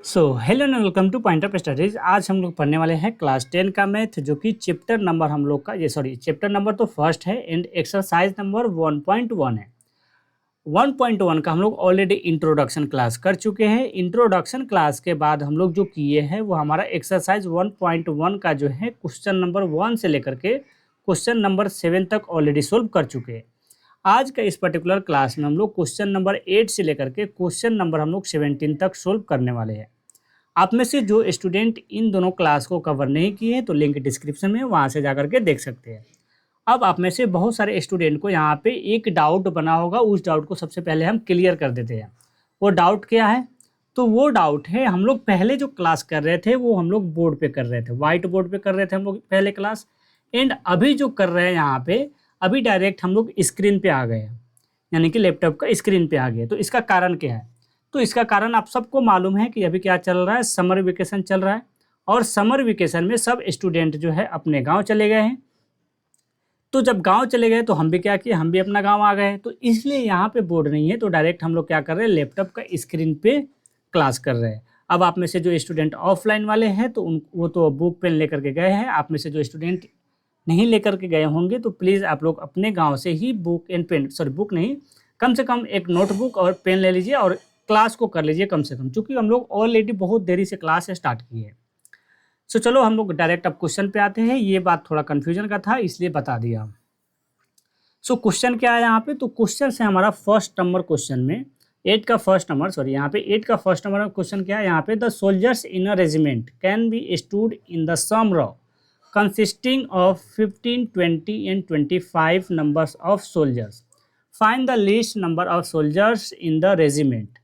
So hello and welcome two point of studies. आज हम लोग पढ़ने वाले हैं क्लास 10 का मैथ, जो कि चैप्टर नंबर हम लोग का चैप्टर नंबर तो फर्स्ट है एंड एक्सरसाइज नंबर 1.1 है। 1.1 का हम लोग ऑलरेडी इंट्रोडक्शन क्लास कर चुके हैं। इंट्रोडक्शन क्लास के बाद हम लोग जो किए हैं वो हमारा एक्सरसाइज 1.1 का जो है क्वेश्चन नंबर 1 से लेकर के क्वेश्चन नंबर 7 तक ऑलरेडी सोल्व कर चुके हैं। आज का इस पर्टिकुलर क्लास में हम लोग क्वेश्चन नंबर 8 से लेकर के क्वेश्चन नंबर हम लोग 17 तक सोल्व करने वाले हैं। आप में से जो स्टूडेंट इन दोनों क्लास को कवर नहीं किए हैं तो लिंक डिस्क्रिप्शन में वहाँ से जाकर के देख सकते हैं। अब आप में से बहुत सारे स्टूडेंट को यहाँ पे एक डाउट बना होगा, उस डाउट को सबसे पहले हम क्लियर कर देते हैं। वो डाउट क्या है? तो वो डाउट है, हम लोग पहले जो क्लास कर रहे थे वो हम लोग बोर्ड पे कर रहे थे, वाइट बोर्ड पे कर रहे थे हम लोग पहले क्लास, एंड अभी जो कर रहे हैं यहाँ पे अभी डायरेक्ट हम लोग स्क्रीन पे आ गए हैं, यानी कि लैपटॉप का स्क्रीन पे आ गए। तो इसका कारण क्या है? तो इसका कारण आप सबको मालूम है कि अभी क्या चल रहा है, समर वेकेशन चल रहा है, और समर वेकेशन में सब स्टूडेंट जो है अपने गांव चले गए हैं। तो जब गांव चले गए तो हम भी क्या किए, हम भी अपना गांव आ गए। तो इसलिए यहाँ पे बोर्ड नहीं है, तो डायरेक्ट हम लोग क्या कर रहे हैं, लैपटॉप का स्क्रीन पे क्लास कर रहे हैं। अब आप में से जो स्टूडेंट ऑफलाइन वाले हैं तो वो तो बुक पेन लेकर के गए हैं। आप में से जो स्टूडेंट नहीं लेकर के गए होंगे तो प्लीज़ आप लोग अपने गाँव से ही बुक एंड पेन, बुक नहीं, कम से कम एक नोटबुक और पेन ले लीजिए और क्लास को कर लीजिए कम से कम, क्योंकि हम लोग ऑलरेडी बहुत देरी से क्लास स्टार्ट की है। सो चलो हम लोग डायरेक्ट अब क्वेश्चन पे आते हैं। ये बात थोड़ा कन्फ्यूजन का था इसलिए बता दिया। सो क्वेश्चन क्या है यहाँ पे? तो क्वेश्चन से हमारा फर्स्ट नंबर क्वेश्चन में 8 का फर्स्ट नंबर यहाँ पे 8 का फर्स्ट नंबर क्वेश्चन क्या है यहाँ पे? The soldiers in a regiment can be stood in the same row consisting of 15, 20 and 25 numbers of soldiers. Find the least number of soldiers in the regiment.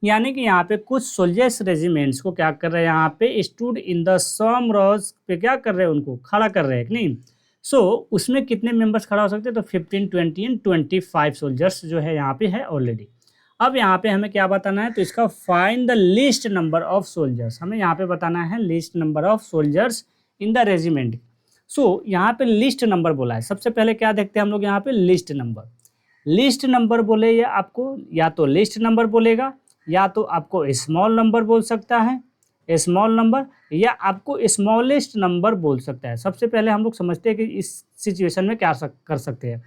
यानी कि यहाँ पे कुछ सोल्जर्स रेजिमेंट्स को क्या कर रहे हैं, यहाँ पे स्टूड इन द सम रोज पे क्या कर रहे हैं, उनको खड़ा कर रहे हैं कि नहीं। सो उसमें कितने मेंबर्स खड़ा हो सकते हैं? तो 15, 20 एंड 25 सोल्जर्स जो है यहाँ पे है ऑलरेडी। अब यहाँ पे हमें क्या बताना है? तो इसका find the least number of soldiers, हमें यहाँ पे बताना है least number of soldiers in the regiment. So यहाँ पे लिस्ट नंबर बोला है। सबसे पहले क्या देखते हैं हम लोग यहाँ पे? List number. लिस्ट नंबर बोले या आपको या तो लिस्ट नंबर बोलेगा या तो आपको स्मॉल नंबर बोल सकता है, स्मॉल नंबर, या आपको स्मॉलेस्ट नंबर बोल सकता है। सबसे पहले हम लोग समझते हैं कि इस सिचुएशन में क्या कर सकते हैं।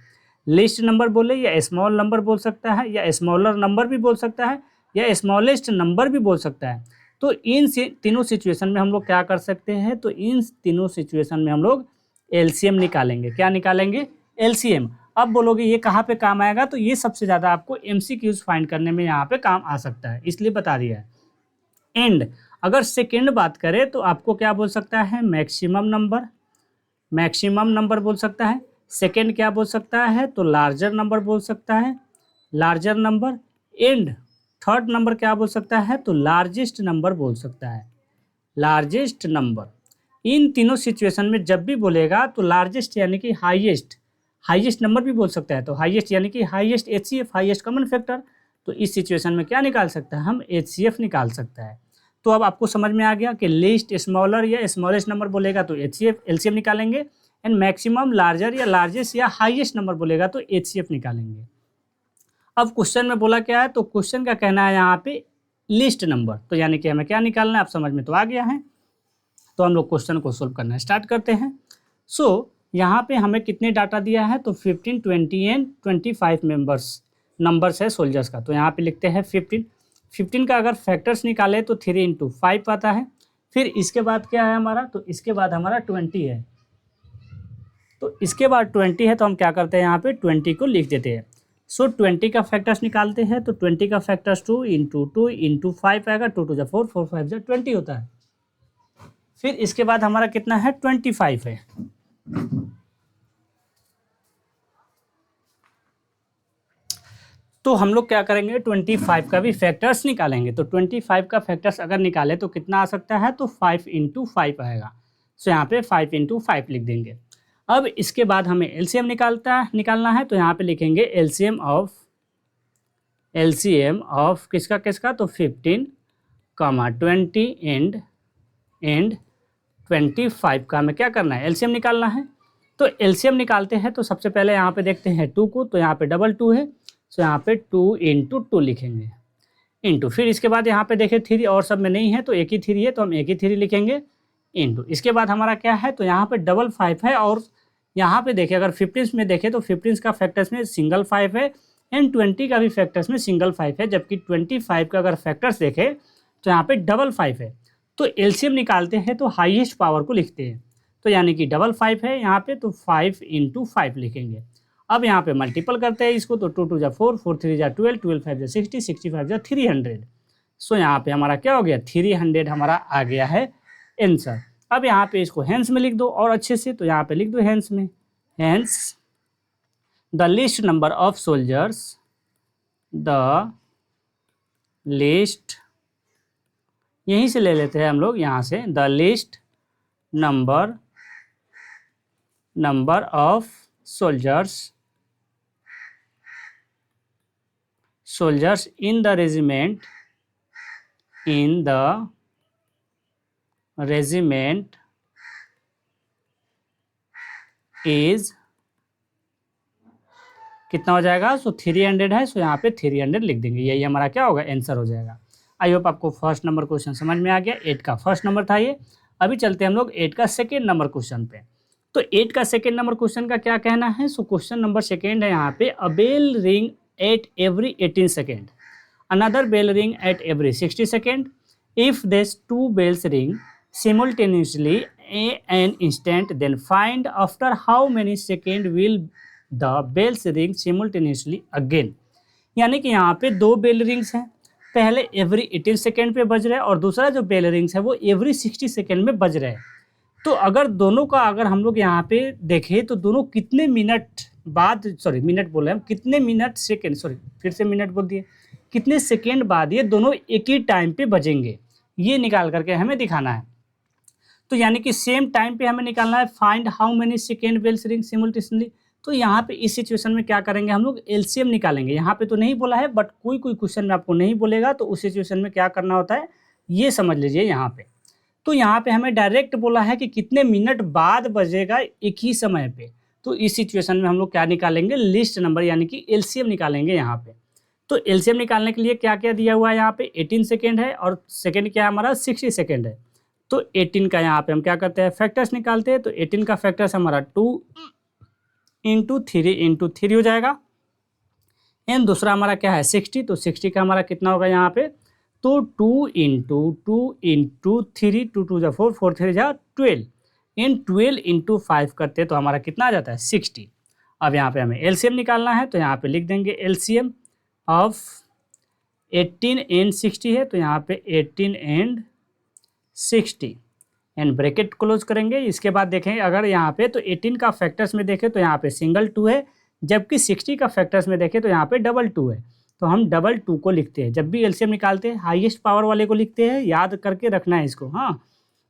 लिस्ट नंबर बोले या स्मॉल नंबर बोल सकता है, या स्मॉलर नंबर भी बोल सकता है, या स्मॉलेस्ट नंबर भी बोल सकता है। तो इन तीनों सिचुएशन में हम लोग क्या कर सकते हैं? तो इन तीनों सिचुएशन में हम लोग एलसीएम निकालेंगे। क्या निकालेंगे? एलसीएम। अब बोलोगे ये कहाँ पे काम आएगा? तो ये सबसे ज़्यादा आपको एमसीक्यूज फाइंड करने में यहाँ पे काम आ सकता है, इसलिए बता दिया है। एंड अगर सेकेंड बात करें तो आपको क्या बोल सकता है? मैक्सिमम नंबर, मैक्सिमम नंबर बोल सकता है। सेकेंड क्या बोल सकता है? तो लार्जर नंबर बोल सकता है, larger number. And third number क्या बोल सकता है? तो लार्जेस्ट नंबर बोल सकता है, लार्जेस्ट नंबर। इन तीनों सिचुएशन में जब भी बोलेगा तो लार्जेस्ट यानी कि हाईएस्ट, हाईएस्ट नंबर भी बोल सकता है। तो हाईएस्ट यानी कि highest HCF, highest common factor. तो इस सिचुएशन में क्या निकाल सकता है? हम एचसीएफ निकाल सकता है। तो अब आपको समझ में आ गया कि लिस्ट स्मॉलर या स्मॉलेस्ट नंबर बोलेगा तो एचसीएफ एलसीएम निकालेंगे, एंड मैक्सिमम लार्जर या लार्जेस्ट या हाईएस्ट नंबर बोलेगा तो एचसीएफ निकालेंगे। अब क्वेश्चन में बोला क्या है? तो क्वेश्चन का कहना है यहाँ पे लिस्ट नंबर, तो यानी कि हमें क्या निकालना है? आप समझ में तो आ गया है। तो हम लोग क्वेश्चन को सोल्व करना स्टार्ट करते हैं। सो यहाँ पे हमें कितने डाटा दिया है? तो 15, 20 एंड 25 नंबर्स है सोल्जर्स का। तो यहाँ पे लिखते हैं 15। 15 का अगर फैक्टर्स निकाले तो 3 इंटू 5 आता है। फिर इसके बाद क्या है हमारा? तो इसके बाद हमारा 20 है। तो इसके बाद 20 है तो हम क्या करते हैं? यहाँ पे 20 को लिख देते हैं। सो 20 का फैक्टर्स निकालते हैं। तो 20 का फैक्टर्स 2 इंटू 5 आएगा। 2 2 4, 4 5 20 होता है। फिर इसके बाद हमारा कितना है? 25 है। तो हम लोग क्या करेंगे? 25 का भी फैक्टर्स निकालेंगे। तो 25 का फैक्टर्स अगर निकाले तो कितना आ सकता है? तो 5 इंटू 5 आएगा। सो यहाँ पे 5 इंटू 5 लिख देंगे। अब इसके बाद हमें एलसीएम निकालना है। तो यहाँ पे लिखेंगे एलसीएम ऑफ किसका किसका? तो 15, 20 एंड 25 का हमें क्या करना है? एलसीएम निकालना है। तो एलसीएम निकालते हैं तो सबसे पहले यहाँ पे देखते हैं 2 को। तो यहाँ पे डबल 2 है, सो यहाँ पे 2 इंटू 2 लिखेंगे। इंटू, फिर इसके बाद यहाँ पे देखें थ्री और सब में नहीं है तो एक ही थ्री है तो हम एक ही थ्री लिखेंगे, इंटू इसके बाद हमारा क्या है तो यहाँ पे डबल 5 है, और यहाँ पे देखें अगर 15 में देखें तो 15 का फैक्टर्स में सिंगल 5 है एंड 20 का भी फैक्टर्स में सिंगल 5 है, जबकि 25 का अगर फैक्टर्स देखें तो यहाँ पे डबल 5 है। तो एलसीएम निकालते हैं तो हाईएस्ट पावर को लिखते हैं, तो यानी कि डबल 5 है यहाँ पे तो 5 इंटू 5 लिखेंगे। अब यहाँ पे मल्टीपल करते हैं इसको तो 2 2 जा 4, 4 3 जा 12, 12 5 जा 60, 65 जा 300। सो यहाँ पे हमारा क्या हो गया 300 हमारा आ गया है आंसर। अब यहाँ पे इसको हैंस में लिख दो और अच्छे से, तो यहाँ पे लिख दो हैंस में, hence the least number of soldiers, the least, यहीं से ले लेते हैं हम लोग यहाँ से, the least number of soldiers in the regiment is कितना हो जाएगा, सो 300 है, सो यहाँ पे 300 लिख देंगे, यही हमारा क्या होगा आंसर हो जाएगा। आई होप आपको फर्स्ट नंबर क्वेश्चन समझ में आ गया। 8 का फर्स्ट नंबर था ये। अभी चलते हैं हम लोग 8 का सेकेंड नंबर क्वेश्चन पे। तो 8 का सेकेंड नंबर क्वेश्चन का क्या कहना है, सो क्वेश्चन नंबर सेकेंड है यहाँ पे, अ bell ring at every 18 second, another bell ring at every 60 second. If these two bells ring simultaneously an instant, then find after how many second will the bells ring simultaneously again. यानी कि यहाँ पे दो bell rings हैं, पहले every 18 second पे बज रहे हैं और दूसरा जो बेल रिंग्स है वो एवरी 60 सेकेंड में बज रहे हैं। तो अगर दोनों का अगर हम लोग यहाँ पे देखें तो दोनों कितने मिनट बाद, सॉरी मिनट बोले हम, कितने मिनट सेकेंड, सॉरी फिर से मिनट बोल दिए, कितने सेकेंड बाद ये दोनों एक ही टाइम पे बजेंगे, ये निकाल करके हमें दिखाना है। तो यानी कि सेम टाइम पे हमें निकालना है, find how many second bells ring simultaneously. तो यहाँ पे इस सिचुएशन में क्या करेंगे हम लोग, एलसीएम निकालेंगे। यहाँ पे तो नहीं बोला है, बट कोई कोई क्वेश्चन में आपको नहीं बोलेगा तो उस सिचुएशन में क्या करना होता है ये समझ लीजिए यहाँ पे। तो यहाँ पे हमें डायरेक्ट बोला है कि कितने मिनट बाद बजेगा एक ही समय पे, तो इस सिचुएशन में हम लोग क्या निकालेंगे, लिस्ट नंबर यानी कि एलसीएम निकालेंगे यहाँ पे। तो एलसीएम निकालने के लिए क्या क्या दिया हुआ है यहाँ पे, 18 सेकेंड है और सेकेंड क्या है हमारा 60 सेकेंड है। तो 18 का यहाँ पे हम क्या करते हैं फैक्टर्स निकालते हैं, तो 18 का फैक्टर्स हमारा 2 इंटू 3 हो जाएगा, एंड दूसरा हमारा क्या है 60, तो 60 का हमारा कितना होगा यहाँ पे, तो 2 इंटू 3, 2 2 जा 4, 4 3 जा 12, इन 12 इंटू 5 करते तो हमारा कितना आ जाता है 60। अब यहाँ पे हमें एलसीएम निकालना है, तो यहाँ पे लिख देंगे एलसीएम ऑफ 18 एंड 60 है, तो यहाँ पे 18 एंड 60 एंड ब्रैकेट क्लोज करेंगे। इसके बाद देखें अगर यहाँ पे तो 18 का फैक्टर्स में देखें तो यहाँ पे सिंगल 2 है, जबकि 60 का फैक्टर्स में देखें तो यहाँ पे डबल 2 है, तो हम डबल 2 को लिखते हैं। जब भी एलसीएम निकालते हैं हाईएस्ट पावर वाले को लिखते हैं, याद करके रखना है इसको, हाँ।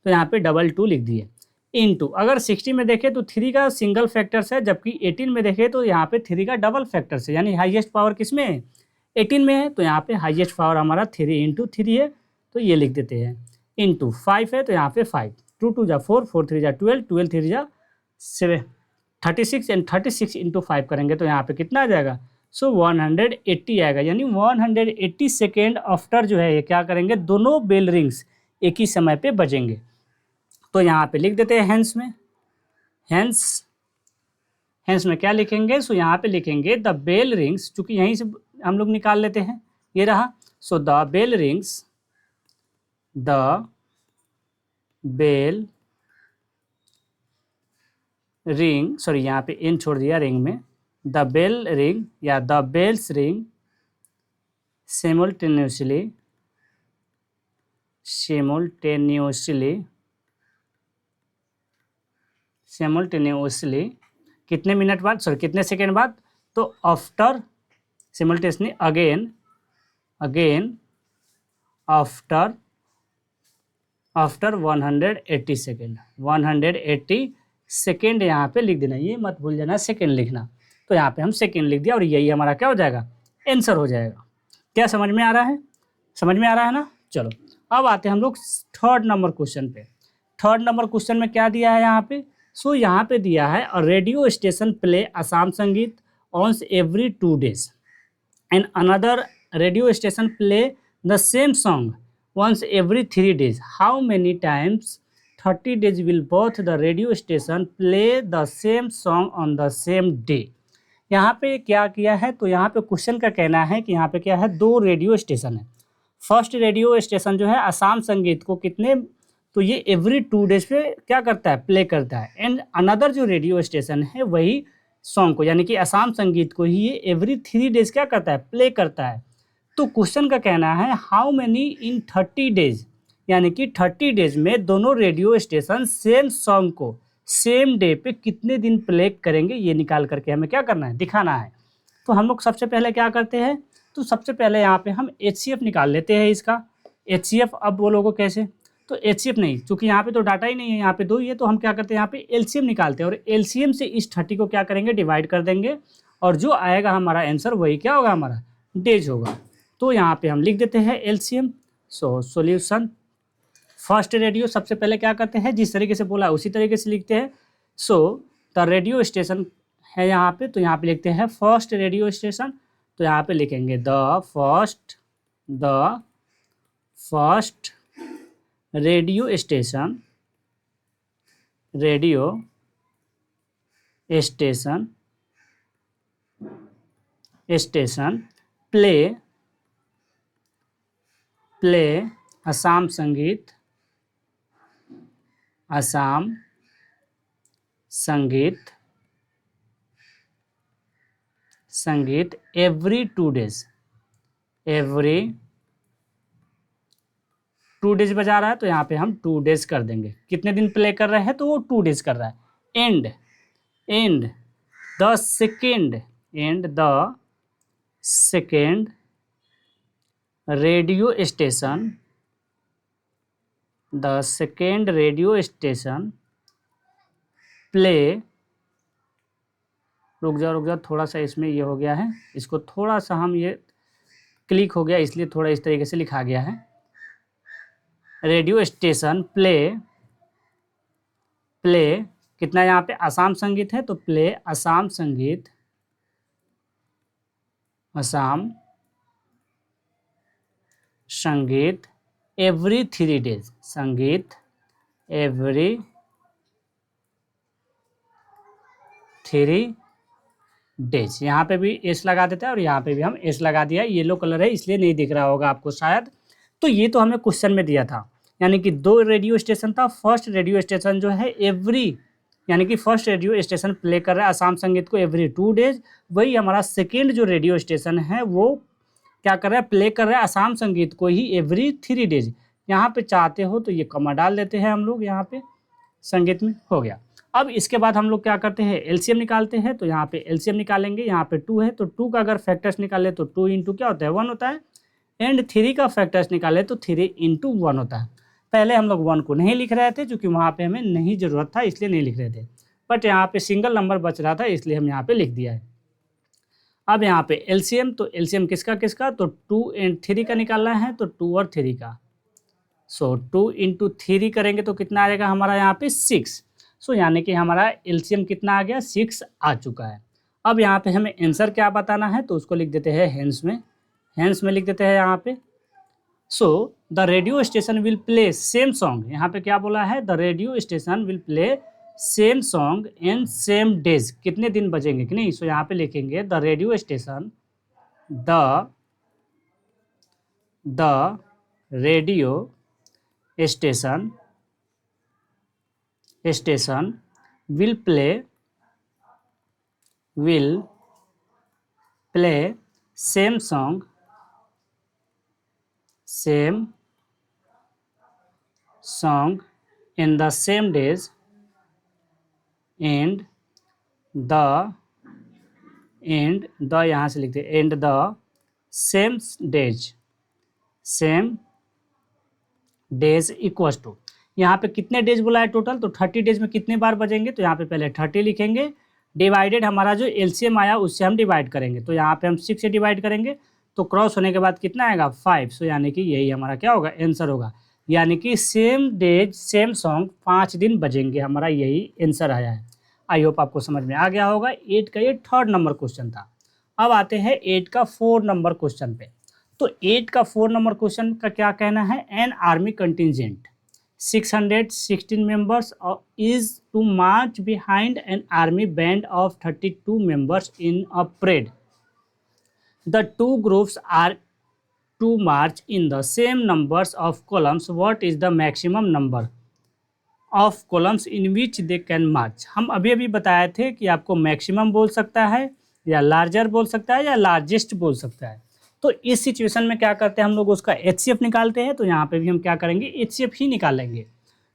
तो यहाँ पे डबल 2 लिख दिए, इंटू अगर 60 में देखें तो 3 का सिंगल फैक्टर्स है, जबकि 18 में देखें तो यहाँ पे 3 का डबल फैक्टर्स है, यानी हाईएस्ट पावर किस में है 18 में है, तो यहाँ पे हाईएस्ट पावर हमारा 3 इंटू 3 है, तो ये लिख देते हैं, इंटू 5 है तो यहाँ पे 5, 2 2 जा 4, 4 3 जा 12, 12 3 जा 7, 36 एंड 36 इंटू 5 करेंगे तो यहाँ पे कितना आ जाएगा, सो 180 आएगा। यानी 180 सेकेंड आफ्टर जो है ये क्या करेंगे, दोनों बेल रिंग्स एक ही समय पे बजेंगे। तो यहाँ पे लिख देते हैं हैंस में, हैंस में क्या लिखेंगे, सो यहाँ पे लिखेंगे द बेल रिंग्स, चूँकि यहीं से हम लोग निकाल लेते हैं, ये रहा, so the bell ring, sorry यहाँ पे इन छोड़ दिया रिंग में, द बेल रिंग या द बेल्स रिंग सिमुलटेनियसली कितने मिनट बाद, सॉरी कितने सेकेंड बाद, तो after simultaneously again after 180 second, 180 second यहाँ पे लिख देना, ये मत भूल जाना सेकेंड लिखना। तो यहाँ पे हम सेकेंड लिख दिया और यही हमारा क्या हो जाएगा, आंसर हो जाएगा। क्या समझ में आ रहा है, समझ में आ रहा है ना। चलो अब आते हैं हम लोग थर्ड नंबर क्वेश्चन पे। थर्ड नंबर क्वेश्चन में क्या दिया है यहाँ पे, सो यहाँ पे दिया है अ रेडियो स्टेशन प्ले असम संगीत on every 2 days and another radio station play the same song once every 3 days. How many times 30 days will both the radio station play the same song on the same day? यहाँ पे क्या किया है, तो यहाँ पे question का कहना है कि यहाँ पे क्या है, दो रेडियो स्टेशन है। फर्स्ट रेडियो स्टेशन जो है असम संगीत को कितने, तो ये एवरी 2 डेज पे क्या करता है, प्ले करता है। एंड अनदर जो रेडियो स्टेशन है वही सॉन्ग को यानी कि असम संगीत को ही ये एवरी 3 डेज क्या करता है, प्ले करता है। तो क्वेश्चन का कहना है हाउ मेनी इन 30 डेज, यानी कि 30 डेज में दोनों रेडियो स्टेशन सेम सॉन्ग को सेम डे पे कितने दिन प्ले करेंगे, ये निकाल करके हमें क्या करना है, दिखाना है। तो हम लोग सबसे पहले क्या करते हैं, तो सबसे पहले यहाँ पे हम HCF निकाल लेते हैं इसका। HCF अब बोलोगे कैसे, तो HCF नहीं, क्योंकि यहाँ पे तो डाटा ही नहीं है, यहाँ पे दो ही है, तो हम क्या करते हैं यहाँ पे LCM निकालते हैं और LCM से इस 30 को क्या करेंगे, डिवाइड कर देंगे और जो आएगा हमारा आंसर वही क्या होगा, हमारा डेज होगा। तो यहाँ पे हम लिख देते हैं LCM। So solution first radio, सबसे पहले क्या करते हैं, जिस तरीके से बोला उसी तरीके से लिखते हैं। सो द रेडियो स्टेशन है यहाँ पे, तो यहाँ पे लिखते हैं फर्स्ट रेडियो स्टेशन, तो यहाँ पे लिखेंगे the first radio station play असम संगीत एवरी 2 डेज, एवरी 2 डेज बजा रहा है, तो यहाँ पे हम 2 डेज कर देंगे। कितने दिन प्ले कर रहे हैं, तो वो 2 डेज कर रहा है। And the second radio station play, रुक जाओ थोड़ा सा इसमें ये हो गया है, इसको थोड़ा सा हम ये क्लिक हो गया इसलिए थोड़ा इस तरीके से लिखा गया है। रेडियो स्टेशन प्ले कितना, यहाँ पे असम संगीत है तो प्ले असम संगीत एवरी 3 डेज, संगीत एवरी 3 डेज। यहाँ पे भी एस लगा देता है और यहाँ पे भी हम एस लगा दिया। येलो कलर है इसलिए नहीं दिख रहा होगा आपको शायद। तो ये तो हमें क्वेश्चन में दिया था, यानी कि 2 रेडियो स्टेशन था। फर्स्ट रेडियो स्टेशन जो है एवरी, यानी कि फर्स्ट रेडियो स्टेशन प्ले कर रहा है असम संगीत को एवरी 2 डेज। वही हमारा सेकेंड जो रेडियो स्टेशन है वो क्या कर रहा है, प्ले कर रहा है असम संगीत को ही एवरी 3 डेज। यहाँ पे चाहते हो तो ये कॉमा डाल देते हैं हम लोग, यहाँ पे संगीत में हो गया। अब इसके बाद हम लोग क्या करते हैं, LCM निकालते हैं। तो यहाँ पे LCM निकालेंगे, यहाँ पे 2 है तो 2 का अगर फैक्टर्स निकाले तो 2 इंटू क्या होता है, 1 होता है। एंड 3 का फैक्टर्स निकाले तो 3 इंटू 1 होता है। पहले हम लोग 1 को नहीं लिख रहे थे क्योंकि वहाँ पे हमें नहीं ज़रूरत था इसलिए नहीं लिख रहे थे, बट यहाँ पे सिंगल नंबर बच रहा था इसलिए हम यहाँ पे लिख दिया है। अब यहाँ पे LCM, तो LCM किसका, तो 2 एंड 3 का निकालना है, तो 2 और 3 का। सो 2 इंटू 3 करेंगे तो कितना आएगा हमारा यहाँ पे 6। सो यानी कि हमारा LCM कितना आ गया, 6 आ चुका है। अब यहाँ पे हमें आंसर क्या बताना है, तो उसको लिख देते हैं हैंस में लिख देते हैं यहाँ पे। So the radio station will play same song, यहाँ पे क्या बोला है, the radio station will play same song in same days, कितने दिन बजेंगे कि नहीं। सो यहाँ पे लिखेंगे the radio station, the radio station will play same song in the same days and the यहाँ से लिखते हैं and the same days equals to, यहाँ पे कितने डेज बोला है टोटल, तो 30 डेज में कितने बार बजेंगे, तो यहाँ पे पहले 30 लिखेंगे, डिवाइडेड हमारा जो LCM आया उससे हम डिवाइड करेंगे। तो यहाँ पे हम 6 से डिवाइड करेंगे तो क्रॉस होने के बाद कितना आएगा 5। सो यानी कि यही हमारा क्या होगा, आंसर होगा। यानी कि सेम डेज सेम सॉन्ग 5 दिन बजेंगे, हमारा यही आंसर आया है। आई होप आपको समझ में आ गया होगा। 8 का ये 3rd नंबर क्वेश्चन था। अब आते हैं 8 का 4 नंबर क्वेश्चन पे। तो 8 का 4 नंबर क्वेश्चन का क्या कहना है, an army contingent 616 members is to march behind an army band of 32 members in a parade. The two groups are to march in the same numbers of columns, what is the maximum number of columns in which they can march. हम अभी अभी बताए थे कि आपको maximum बोल सकता है या लार्जर बोल सकता है या लार्जेस्ट बोल सकता है। तो इस सिचुएशन में क्या करते हैं हम लोग, उसका HCF निकालते हैं। तो यहाँ पे भी हम क्या करेंगे, HCF ही निकालेंगे।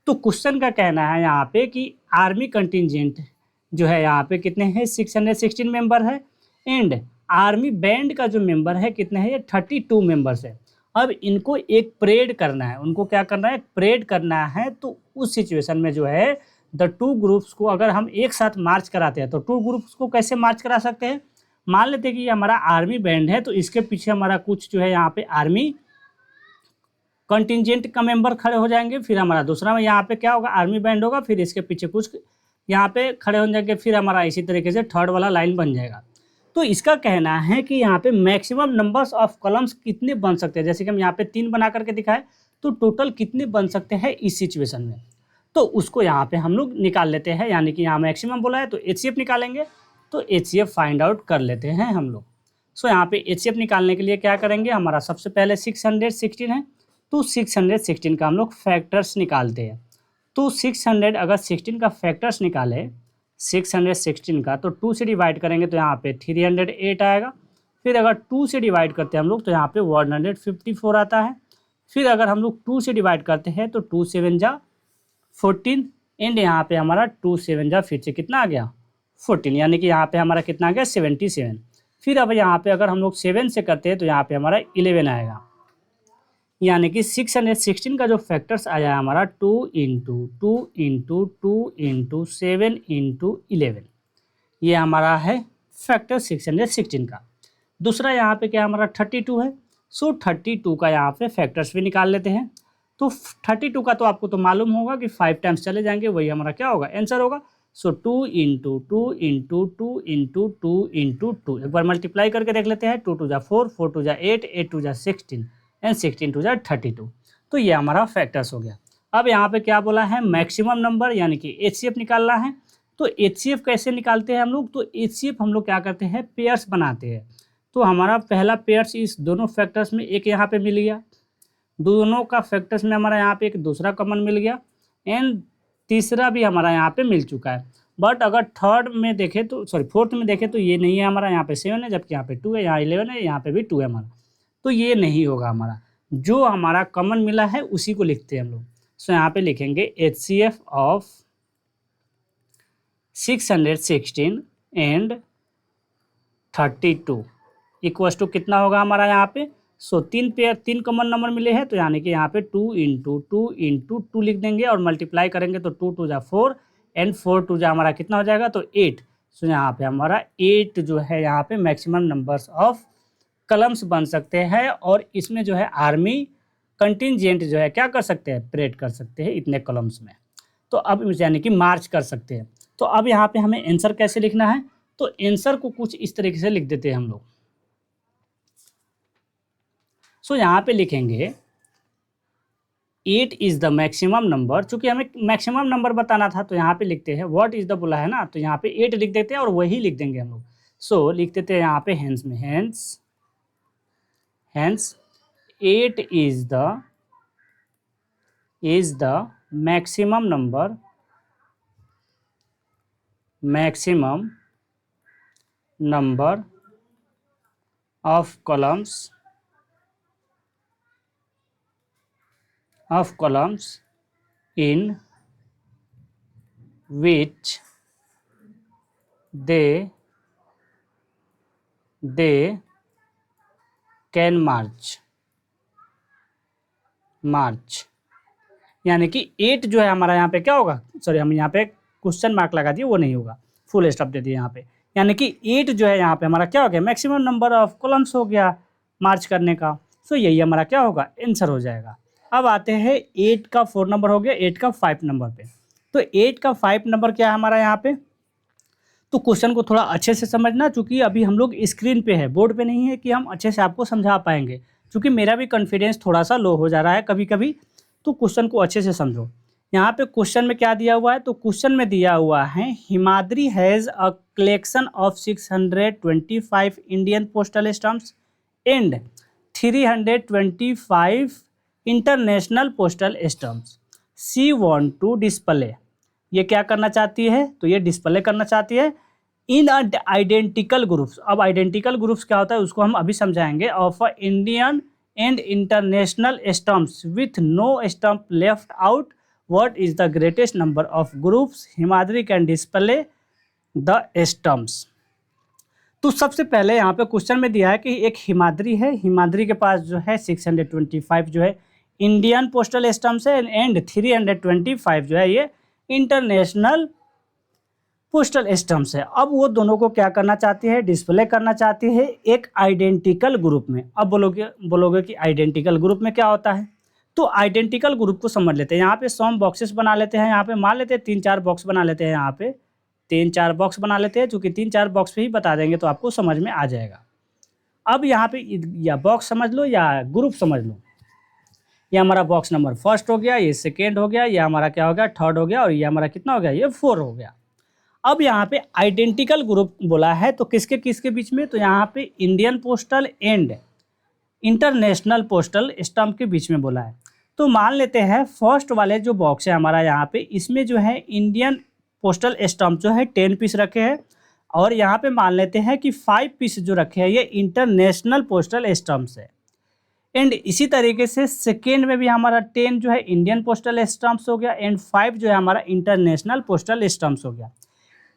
तो क्वेश्चन का कहना है यहाँ पे कि आर्मी कंटिजेंट जो है यहाँ पे कितने हैं, 616 मेंबर है, एंड आर्मी बैंड का जो मेंबर है कितने हैं, ये 32 मेंबर्स है। अब इनको एक परेड करना है, उनको क्या करना है, परेड करना है। तो उस सिचुएशन में जो है द टू ग्रुप्स को अगर हम एक साथ मार्च कराते हैं तो टू ग्रुप्स को कैसे मार्च करा सकते हैं। मान लेते हैं कि ये हमारा आर्मी बैंड है, तो इसके पीछे हमारा कुछ जो है यहाँ पे आर्मी कंटिजेंट का मेंबर खड़े हो जाएंगे, फिर हमारा दूसरा में यहाँ पे क्या होगा, आर्मी बैंड होगा, फिर इसके पीछे कुछ यहाँ पे खड़े हो जाएंगे, फिर हमारा इसी तरीके से थर्ड वाला लाइन बन जाएगा। तो इसका कहना है कि यहाँ पे मैक्सिमम नंबर्स ऑफ कॉलम्स कितने बन सकते हैं। जैसे कि हम यहाँ पे 3 बना करके दिखाए, तो टोटल कितने बन सकते हैं इस सिचुएशन में, तो उसको यहाँ पे हम लोग निकाल लेते हैं। यानी कि यहाँ मैक्सिमम बोला है तो HCF निकालेंगे, तो HCF फाइंड आउट कर लेते हैं हम लोग। सो यहाँ पे HCF निकालने के लिए क्या करेंगे, हमारा सबसे पहले 616 है, तो 616 का हम लोग फैक्टर्स निकालते हैं। तो 600 अगर 16 का फैक्टर्स निकाले 616 का, तो 2 से डिवाइड करेंगे तो यहाँ पे 308 आएगा। फिर अगर 2 से डिवाइड करते हैं हम लोग तो यहाँ पे 154 आता है। फिर अगर हम लोग 2 से डिवाइड करते हैं तो 2 7 जा 14, एंड यहाँ पे हमारा 2 7 जा फिर से कितना आ गया 14, यानी कि यहाँ पे हमारा कितना आ गया 77। फिर अब यहाँ पे अगर हम लोग 7 से करते हैं तो यहाँ पे हमारा 11 आएगा। यानी कि 616 का जो फैक्टर्स आया है हमारा 2 इंटू 2 इंटू 2 इंटू 7 इंटू 11, ये हमारा है फैक्टर 616 का। दूसरा यहाँ पे क्या हमारा 32 है, सो 32 का यहाँ पे फैक्टर्स भी निकाल लेते हैं। तो 32 का तो आपको तो मालूम होगा कि 5 टाइम्स चले जाएंगे, वही हमारा क्या होगा आंसर होगा। सो 2 इंटू 2 इंटू 2 इंटू 2 इंटू 2, एक बार मल्टीप्लाई करके देख लेते हैं। 2 2 जा 4, 4 2 जा 8, 8 2 जा 16 एंड 16 2 जा 32। तो ये हमारा फैक्टर्स हो गया। अब यहाँ पे क्या बोला है, मैक्सिमम नंबर यानी कि HCF निकालना है। तो HCF कैसे निकालते हैं हम लोग, तो HCF हम लोग क्या करते हैं, पेयर्स बनाते हैं। तो हमारा पहला पेयर्स इस दोनों फैक्टर्स में एक यहाँ पे मिल गया, दोनों का फैक्टर्स में हमारा यहाँ पे एक दूसरा कॉमन मिल गया, एंड तीसरा भी हमारा यहाँ पे मिल चुका है। बट अगर थर्ड में देखें तो फोर्थ में देखें तो ये नहीं है हमारा, यहाँ पे 7 है, जबकि यहाँ पे 2 है, यहाँ 11 है, यहाँ पे भी 2 है हमारा, तो ये नहीं होगा हमारा। जो हमारा कॉमन मिला है उसी को लिखते हैं हम लोग। सो यहाँ पे लिखेंगे HCF of 616 and 32 equals to कितना होगा हमारा यहाँ पे। सो 3 कॉमन नंबर मिले हैं, तो यानी कि यहाँ पे 2 इंटू 2 इंटू 2 लिख देंगे और मल्टीप्लाई करेंगे तो 2 2 जा 4 एंड 4 2 जा हमारा कितना हो जाएगा, तो 8। सो यहाँ पे हमारा 8 जो है यहाँ पे मैक्सिमम नंबर्स ऑफ कलम्स बन सकते हैं, और इसमें जो है आर्मी कंटिजेंट जो है क्या कर सकते हैं, परेड कर सकते हैं इतने कलम्स में। तो अब यानी कि मार्च कर सकते हैं। तो अब यहाँ पे हमें आंसर कैसे लिखना है, तो आंसर को कुछ इस तरीके से लिख देते हैं हम लोग। सो यहाँ पे लिखेंगे 8 इज़ द मैक्सिमम नंबर, चूंकि हमें मैक्सिमम नंबर बताना था तो यहाँ पे लिखते हैं व्हाट इज़ द बोला है ना, तो यहाँ पे 8 लिख देते हैं और वही लिख देंगे हम लोग। सो लिख देते हैं यहाँ पे हेंस में, hence 8 is the maximum number of columns in which they can march। यानी कि 8 जो है हमारा यहाँ पे क्या होगा, हम यहाँ पे क्वेश्चन मार्क लगा दिए, वो नहीं होगा, फुल स्टॉप दे दिए यहाँ पे। यानी कि 8 जो है यहाँ पे हमारा क्या हो गया, मैक्सिमम नंबर ऑफ कॉलम्स हो गया मार्च करने का। सो यही हमारा क्या होगा, आंसर हो जाएगा। अब आते हैं 8 का 4 नंबर हो गया, 8 का 5 नंबर पे। तो 8 का 5 नंबर क्या है हमारा यहाँ पे, तो क्वेश्चन को थोड़ा अच्छे से समझना, चूँकि अभी हम लोग स्क्रीन पे है, बोर्ड पे नहीं है कि हम अच्छे से आपको समझा पाएंगे। चूँकि मेरा भी कॉन्फिडेंस थोड़ा सा लो हो जा रहा है कभी कभी, तो क्वेश्चन को अच्छे से समझो। यहाँ पे क्वेश्चन में क्या दिया हुआ है, तो क्वेश्चन में दिया हुआ है Himadri has a collection of 625 Indian postal stamps and 325 international postal stamps. She want to display, ये क्या करना चाहती है, तो ये डिस्प्ले करना चाहती है इन अ आइडेंटिकल ग्रुप्स। अब आइडेंटिकल ग्रुप्स क्या होता है उसको हम अभी समझाएंगे। Of a Indian and international stamps with no stamp left out, what is the greatest number of groups Himadri can display the stamps. तो सबसे पहले यहाँ पे क्वेश्चन में दिया है कि एक हिमाद्री है, हिमाद्री के पास जो है 625 जो है इंडियन पोस्टल स्टम्प्स है एंड 325 जो है ये इंटरनेशनल पोस्टल स्टम्प्स है। अब वो दोनों को क्या करना चाहती है, डिस्प्ले करना चाहती है एक आइडेंटिकल ग्रुप में। अब बोलोगे कि आइडेंटिकल ग्रुप में क्या होता है, तो आइडेंटिकल ग्रुप को समझ लेते हैं। यहाँ पे सम बॉक्सेस बना लेते हैं, यहाँ पे मान लेते हैं 3-4 बॉक्स बना लेते हैं, यहाँ पे 3-4 बॉक्स बना लेते हैं, चूँकि 3-4 बॉक्स पे ही बता देंगे तो आपको समझ में आ जाएगा। अब यहाँ पे या बॉक्स समझ लो या ग्रुप समझ लो। ये हमारा बॉक्स नंबर फर्स्ट हो गया, ये सेकेंड हो गया, ये हमारा क्या हो गया थर्ड हो गया, और ये हमारा कितना हो गया, ये 4 हो गया। अब यहाँ पे आइडेंटिकल ग्रुप बोला है तो किसके किसके बीच में, तो यहाँ पे Indian postal and international postal stump के बीच में बोला है। तो मान लेते हैं फर्स्ट वाले जो बॉक्स है हमारा यहाँ पे, इसमें जो है इंडियन पोस्टल स्टम्प जो है 10 पीस रखे हैं, और यहाँ पे मान लेते हैं कि 5 पीस जो रखे हैं ये इंटरनेशनल पोस्टल स्टम्प्स है। एंड इसी तरीके से सेकेंड में भी हमारा 10 जो है इंडियन पोस्टल स्टम्प्स हो गया एंड 5 जो है हमारा इंटरनेशनल पोस्टल स्टम्प्स हो गया।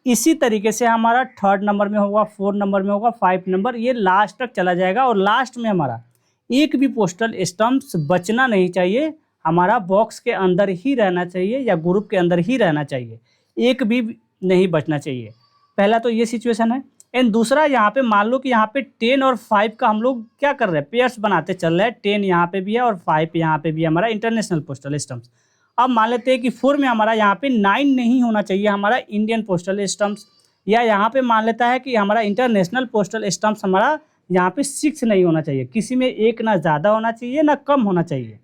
इसी तरीके से हमारा थर्ड नंबर में होगा, 4 नंबर में होगा, 5 नंबर, ये लास्ट तक चला जाएगा। और लास्ट में हमारा एक भी पोस्टल स्टम्प्स बचना नहीं चाहिए, हमारा बॉक्स के अंदर ही रहना चाहिए या ग्रुप के अंदर ही रहना चाहिए, एक भी नहीं बचना चाहिए। पहला तो ये सिचुएशन है। एंड दूसरा यहाँ पे मान लो कि यहाँ पे 10 और 5 का हम लोग क्या कर रहे हैं, पेयर्स बनाते चल रहे हैं। 10 यहाँ पे भी है और 5 यहाँ पे भी है हमारा इंटरनेशनल पोस्टल स्टम्प्स। अब मान लेते हैं कि 4 में हमारा यहाँ पे 9 नहीं होना चाहिए हमारा इंडियन पोस्टल स्टम्प्स, या यहाँ पे मान लेता है कि हमारा इंटरनेशनल पोस्टल स्टम्प्स हमारा यहाँ पे 6 नहीं होना चाहिए, किसी में एक ना ज़्यादा होना चाहिए ना कम होना चाहिए।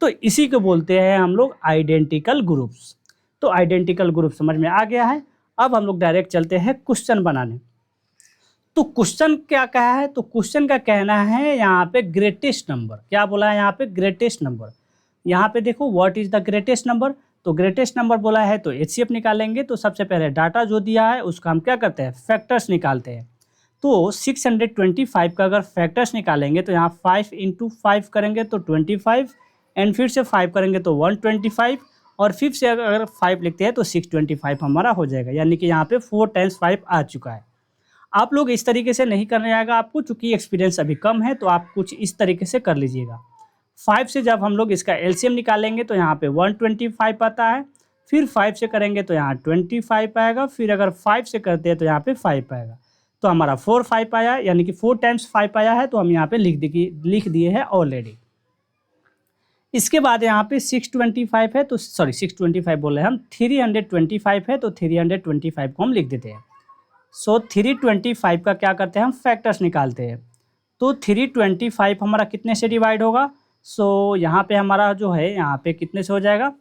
तो इसी को बोलते हैं हम लोग आइडेंटिकल ग्रुप्स। तो आइडेंटिकल ग्रुप समझ में आ गया है। अब हम लोग डायरेक्ट चलते हैं क्वेश्चन बनाने। तो क्वेश्चन क्या कहा है, तो क्वेश्चन का कहना है यहाँ पे ग्रेटेस्ट नंबर, क्या बोला है यहाँ पे ग्रेटेस्ट नंबर। यहाँ पे देखो what is the greatest number, तो ग्रेटेस्ट नंबर बोला है तो HCF निकालेंगे। तो सबसे पहले डाटा जो दिया है उसका हम क्या करते हैं, फैक्टर्स निकालते हैं। तो 625 का अगर फैक्टर्स निकालेंगे तो यहाँ 5 × 5 करेंगे तो 25, एंड फिर से 5 करेंगे तो 125, और फिर से अगर 5 लिखते हैं तो 625 हमारा हो जाएगा, यानी कि यहाँ पे 4 × 5 आ चुका है। आप लोग इस तरीके से नहीं करने आएगा आपको, चूँकि एक्सपीरियंस अभी कम है, तो आप कुछ इस तरीके से कर लीजिएगा। 5 से जब हम लोग इसका LCM निकालेंगे तो यहाँ पे 125 आता है, फिर 5 से करेंगे तो यहाँ 25 आएगा, फिर अगर 5 से करते हैं तो यहाँ पे 5 आएगा। तो हमारा 4 5 आया, यानी कि 4 × 5 आया है, तो हम यहाँ पे लिख दिए हैं ऑलरेडी। इसके बाद यहाँ पे 625 है, तो सॉरी 625 बोल रहे हैं हम, 325 है, तो 325 को हम लिख देते हैं। सो 325 का क्या करते हैं हम, फैक्टर्स निकालते हैं। तो 325 हमारा कितने से डिवाइड होगा, सो यहाँ पे हमारा जो है यहाँ पे कितने से हो जाएगा,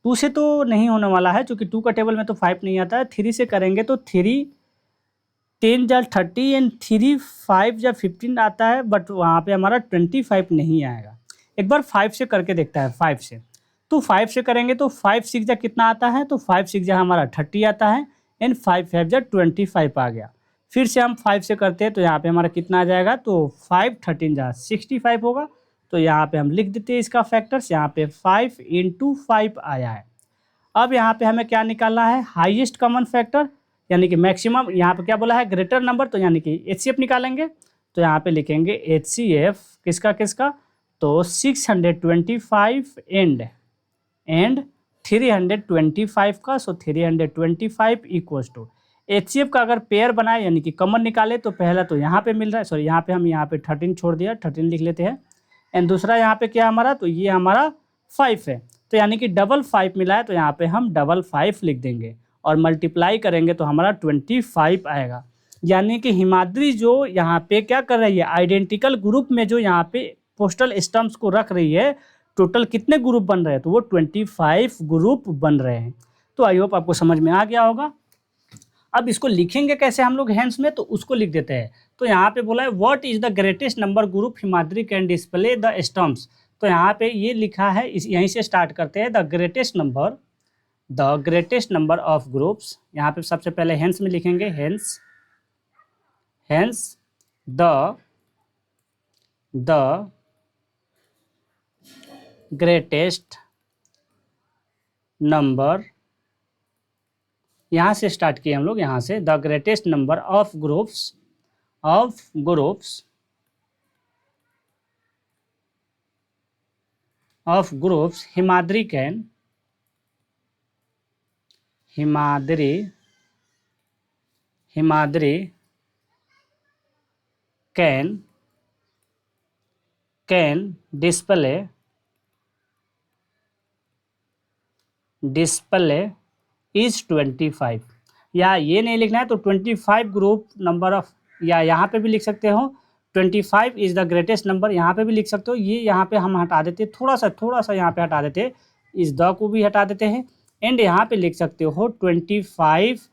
2 से तो नहीं होने वाला है, क्योंकि 2 का टेबल में तो 5 नहीं आता है। 3 से करेंगे तो 3 10 जा 30 एंड 3 5 जा 15 आता है, बट वहाँ पे हमारा 25 नहीं आएगा। एक बार 5 से करके देखता है, 5 से, तो 5 से करेंगे तो 5 6 जा कितना आता है, तो 5 6 जा हमारा 30 आता है, एंड 5 5 जा 25 आ गया। फिर से हम 5 से करते हैं तो यहाँ पे हमारा कितना आ जाएगा, तो 5 13 जा 65 होगा। तो यहाँ पे हम लिख देते हैं इसका फैक्टर्स, यहाँ पे 5 × 5 आया है। अब यहाँ पे हमें क्या निकालना है, हाईएस्ट कॉमन फैक्टर, यानी कि मैक्सिमम। यहाँ पे क्या बोला है, ग्रेटर नंबर, तो यानी कि HCF निकालेंगे। तो यहाँ पे लिखेंगे HCF किसका किसका, तो 625 एंड 325 का। सो 325 इक्वल्स टू HCF का अगर पेयर बनाए यानी कि कॉमन निकाले तो पहला तो यहाँ पे मिल रहा है, सॉरी यहाँ पे हम यहाँ पे 13 छोड़ दिया, 13 लिख लेते हैं। एंड दूसरा यहाँ पे क्या हमारा, तो ये हमारा 5 है, तो यानी कि डबल 5 मिला है, तो यहाँ पे हम 55 लिख देंगे और मल्टीप्लाई करेंगे तो हमारा 25 आएगा। यानी कि हिमाद्री जो यहाँ पे क्या कर रही है, आइडेंटिकल ग्रुप में जो यहाँ पे पोस्टल स्टम्प्स को रख रही है, टोटल कितने ग्रुप बन रहे हैं, तो वो 25 ग्रुप बन रहे हैं। तो आई होप आपको समझ में आ गया होगा। अब इसको लिखेंगे कैसे हम लोग हैंड्स में, तो उसको लिख देते हैं। तो यहाँ पे बोला है what is the greatest number group Himadri can display the stamps. तो यहाँ पे ये लिखा है, इस यहीं से स्टार्ट करते हैं। The greatest number of groups, यहाँ पे सबसे पहले हैंड्स में लिखेंगे, हैंस द ग्रेटेस्ट नंबर, यहाँ से स्टार्ट किए हम लोग, यहाँ से the greatest number of groups Himadri can display is 25। या ये नहीं लिखना है तो 25 ग्रुप नंबर ऑफ, या यहाँ पे भी लिख सकते हो 25 इज द ग्रेटेस्ट नंबर, यहाँ पे भी लिख सकते हो। ये यहाँ पे हम हटा देते, थोड़ा सा यहाँ पे हटा देते, इस द को भी हटा देते हैं, एंड यहाँ पे लिख सकते हो 25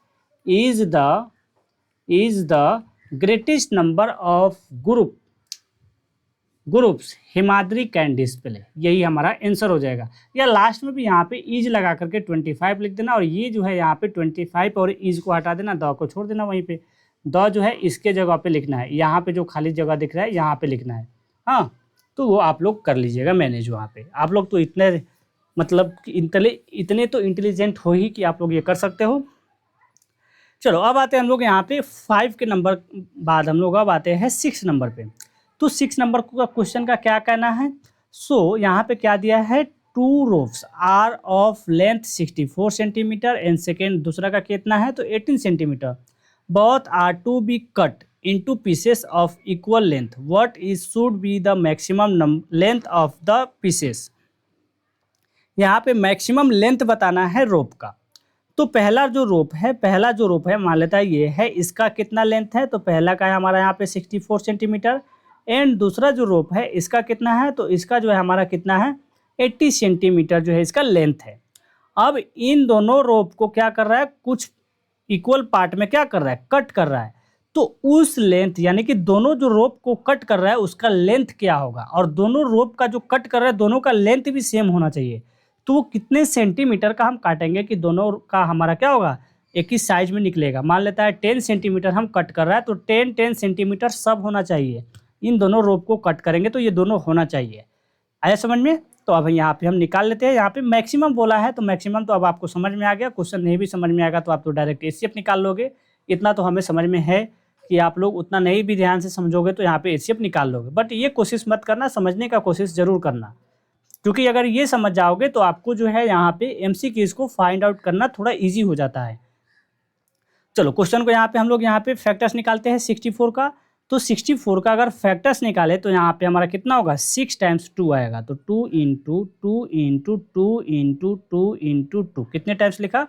is the greatest number of groups Himadri can display, यही हमारा आंसर हो जाएगा। या लास्ट में भी यहाँ पे इज लगा करके 25 लिख देना, और ये जो है यहाँ पे 25 और इज को हटा देना, द को छोड़ देना, वहीं पे द जो है इसके जगह पे लिखना है, यहाँ पे जो खाली जगह दिख रहा है यहाँ पे लिखना है। हाँ, तो वो आप लोग कर लीजिएगा मैनेज वहाँ पे। आप लोग तो इतने मतलब इतने तो इंटेलिजेंट हो ही कि आप लोग ये कर सकते हो। चलो अब आते हैं हम लोग यहाँ पे 5 के नंबर बाद हम लोग अब आते हैं 6 नंबर पे। तो 6 नंबर का क्वेश्चन का क्या कहना है, सो यहाँ पे क्या दिया है, 2 ropes are of length 64 centimetre and second दूसरा का कितना है तो 18 centimetre, both are to be cut into pieces of equal length, what is should be the maximum length of the pieces. यहाँ पे मैक्सिमम लेंथ बताना है रोप का। तो पहला जो रोप है मान लेता है ये है, इसका कितना लेंथ है, तो पहला का है हमारा यहाँ पे 64 सेंटीमीटर, एंड दूसरा जो रोप है इसका कितना है, तो इसका जो है हमारा कितना है 80 सेंटीमीटर जो है इसका लेंथ है। अब इन दोनों रोप को क्या कर रहा है, कुछ इक्वल पार्ट में क्या कर रहा है, कट कर रहा है। तो उस लेंथ यानी कि दोनों जो रोप को कट कर रहा है उसका लेंथ क्या होगा, और दोनों रोप का जो कट कर रहा है दोनों का लेंथ भी सेम होना चाहिए। तो वो कितने सेंटीमीटर का हम काटेंगे कि दोनों का हमारा क्या होगा एक ही साइज में निकलेगा। मान लेता है 10 सेंटीमीटर हम कट कर रहा है, तो 10 सेंटीमीटर सब होना चाहिए। इन दोनों रोप को कट करेंगे तो ये दोनों होना चाहिए। आया समझ में। तो अब यहाँ पे हम निकाल लेते हैं। यहाँ पे मैक्सिमम बोला है तो मैक्सिमम तो अब आपको समझ में आ गया। क्वेश्चन नहीं भी समझ में आएगा तो आप तो डायरेक्ट एचसीएफ निकाल लोगे। इतना तो हमें समझ में है कि आप लोग उतना नहीं भी ध्यान से समझोगे तो यहाँ पे एचसीएफ निकाल लोगे। बट ये कोशिश मत करना, समझने का कोशिश जरूर करना, क्योंकि अगर ये समझ जाओगे तो आपको जो है यहाँ पे एमसीक्यूज़ को फाइंड आउट करना थोड़ा ईजी हो जाता है। चलो क्वेश्चन को यहाँ पे हम लोग यहाँ पे फैक्टर्स निकालते हैं 64 का। तो 64 का अगर फैक्टर्स निकाले तो यहाँ पे हमारा कितना होगा 6 टाइम्स 2 आएगा। तो 2 इंटू 2 इंटू 2 इंटू 2 इंटू 2 कितने टाइम्स लिखा,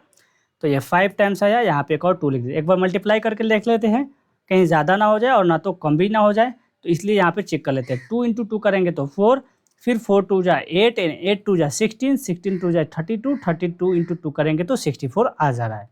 तो ये 5 टाइम्स आया। यहाँ पे एक और 2 लिख दिया। एक बार मल्टीप्लाई करके देख लेते हैं, कहीं ज़्यादा ना हो जाए और ना तो कम भी ना हो जाए, तो इसलिए यहाँ पे चेक कर लेते हैं। 2 इंटू 2 करेंगे तो 4, फिर 4 2 जा 8 एंड 8 2 जा 16, 16 2 जा 32, 32 इंटू 2 करेंगे तो 64 आ जा रहा है।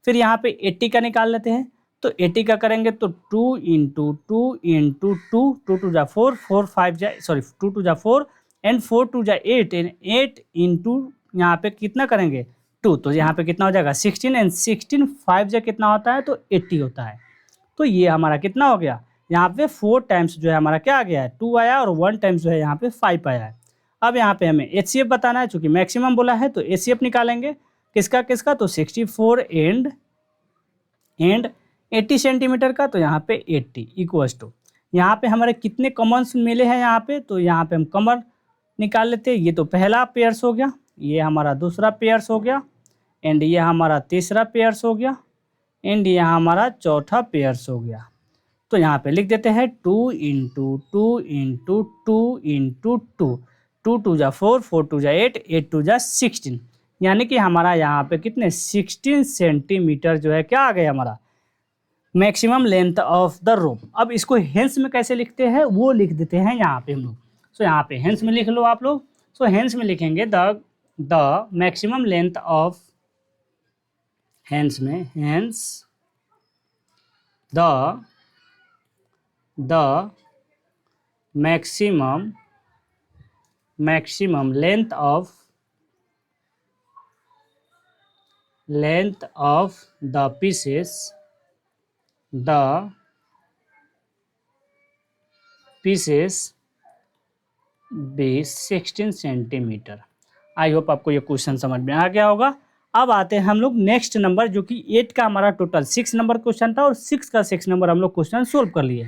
फिर यहाँ पे 80 का निकाल लेते हैं। तो 80 का करेंगे तो 2 इंटू 2 इंटू 2, 2 2 जा 4, 4 5 जा 2 2 जा 4 एंड 4 2 जा 8 एंड 8 इंटू यहाँ पे कितना करेंगे 2, तो यहाँ पे कितना हो जाएगा 16 एंड 16 5 जा कितना होता है तो 80 होता है। तो ये हमारा कितना हो गया, यहाँ पे 4 टाइम्स जो है हमारा क्या आ गया है 2 आया, और 1 टाइम्स जो है यहाँ पे 5 आया है। अब यहाँ पे हमें एचसीएफ बताना है, चूँकि मैक्सिमम बोला है तो एचसीएफ निकालेंगे किसका किसका, तो 64 एंड 80 सेंटीमीटर का। तो यहाँ पे 80 इक्वल्स टू, यहाँ पे हमारे कितने कॉमन्स मिले हैं यहाँ पे, तो यहाँ पे हम कॉमन निकाल लेते हैं। ये तो पहला पेयर्स हो गया, ये हमारा दूसरा पेयर्स हो गया, एंड ये हमारा तीसरा पेयर्स हो गया, एंड ये हमारा चौथा पेयर्स हो गया। तो यहाँ पे लिख देते हैं 2 इंटू 2 इंटू 2 इंटू 2, 2 2 जा 4, 4 2 जा 8, 8 2 जा 16, यानी कि हमारा यहाँ पे कितने 16 सेंटीमीटर जो है क्या आ गया हमारा maximum length of the rope. अब इसको हेंस में कैसे लिखते हैं वो लिख देते हैं यहाँ पे हम लोग। सो यहाँ पे हेंस में लिख लो आप लोग। सो हेंस में लिखेंगे the maximum length of, hence में hence the maximum length of the pieces be 16 centimetre. I hope आपको ये क्वेश्चन समझ में आ गया होगा। अब आते हैं हम लोग नेक्स्ट नंबर, जो कि 8 का हमारा टोटल 6 नंबर क्वेश्चन था और 6 का 6 नंबर हम लोग क्वेश्चन सोल्व कर लिए।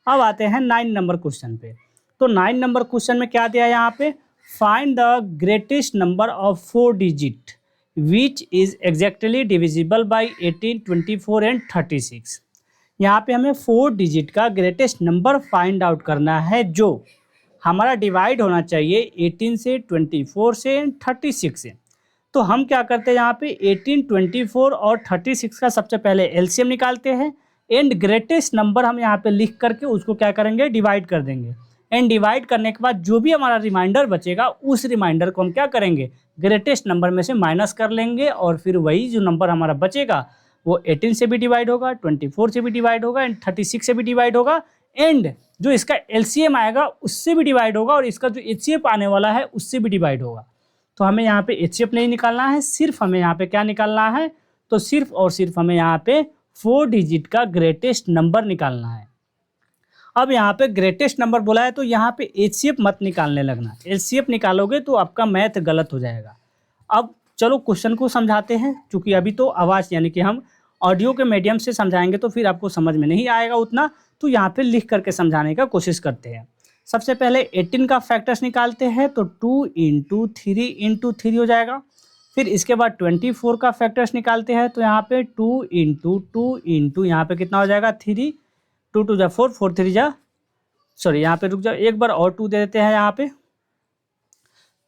अब आते हैं 9 नंबर क्वेश्चन पे। तो 9 नंबर क्वेश्चन में क्या दिया है यहाँ पे, find the greatest number of 4 digit which is exactly divisible by 18, 24 and 36। यहाँ पे हमें 4 डिजिट का ग्रेटेस्ट नंबर फाइंड आउट करना है जो हमारा डिवाइड होना चाहिए 18 से, 24 से एंड 36 से। तो हम क्या करते हैं यहाँ पे 18, 24 और 36 का सबसे पहले एलसीएम निकालते हैं एंड ग्रेटेस्ट नंबर हम यहाँ पे लिख करके उसको क्या करेंगे, डिवाइड कर देंगे। एंड डिवाइड करने के बाद जो भी हमारा रिमाइंडर बचेगा उस रिमाइंडर को हम क्या करेंगे, ग्रेटेस्ट नंबर में से माइनस कर लेंगे और फिर वही जो नंबर हमारा बचेगा वो 18 से भी डिवाइड होगा, 24 से भी डिवाइड होगा एंड 36 से भी डिवाइड होगा एंड जो इसका एलसीएम आएगा उससे भी डिवाइड होगा और इसका जो एचसीएफ आने वाला है उससे भी डिवाइड होगा। तो हमें यहाँ पे एचसीएफ नहीं निकालना है, सिर्फ हमें यहाँ पे क्या निकालना है, तो सिर्फ और सिर्फ हमें यहाँ पे 4 डिजिट का ग्रेटेस्ट नंबर निकालना है। अब यहाँ पे ग्रेटेस्ट नंबर बोला है तो यहाँ पे एचसीएफ मत निकालने लगना, एलसीएफ निकालोगे तो आपका मैथ गलत हो जाएगा। अब चलो क्वेश्चन को समझाते हैं, क्योंकि अभी तो आवाज़ यानी कि हम ऑडियो के मीडियम से समझाएंगे तो फिर आपको समझ में नहीं आएगा उतना, तो यहाँ पे लिख करके समझाने का कोशिश करते हैं। सबसे पहले 18 का फैक्टर्स निकालते हैं तो 2 × 3 हो जाएगा। फिर इसके बाद 24 का फैक्टर्स निकालते हैं तो यहाँ पे 2 × 2 यहाँ पे कितना हो जाएगा 3, 2 2 जा 4, 4 3 जा, सॉरी यहाँ पे रुक जाओ एक बार और 2 दे देते हैं यहाँ पे,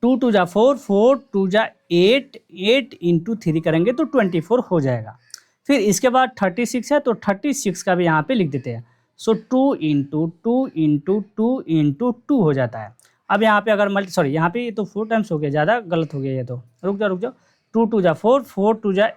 2 2 जा 4, 4 2 जा 8, 8 × 3 करेंगे तो 24 हो जाएगा। फिर इसके बाद 36 है तो 36 का भी यहाँ पे लिख देते हैं। सो 2 × 2 हो जाता है। अब यहाँ पे अगर सॉरी यहाँ पे तो 4 टाइम्स हो गया, ज़्यादा गलत हो गया ये तो, रुक जाओ 2 2 जा 4, 4 2 जा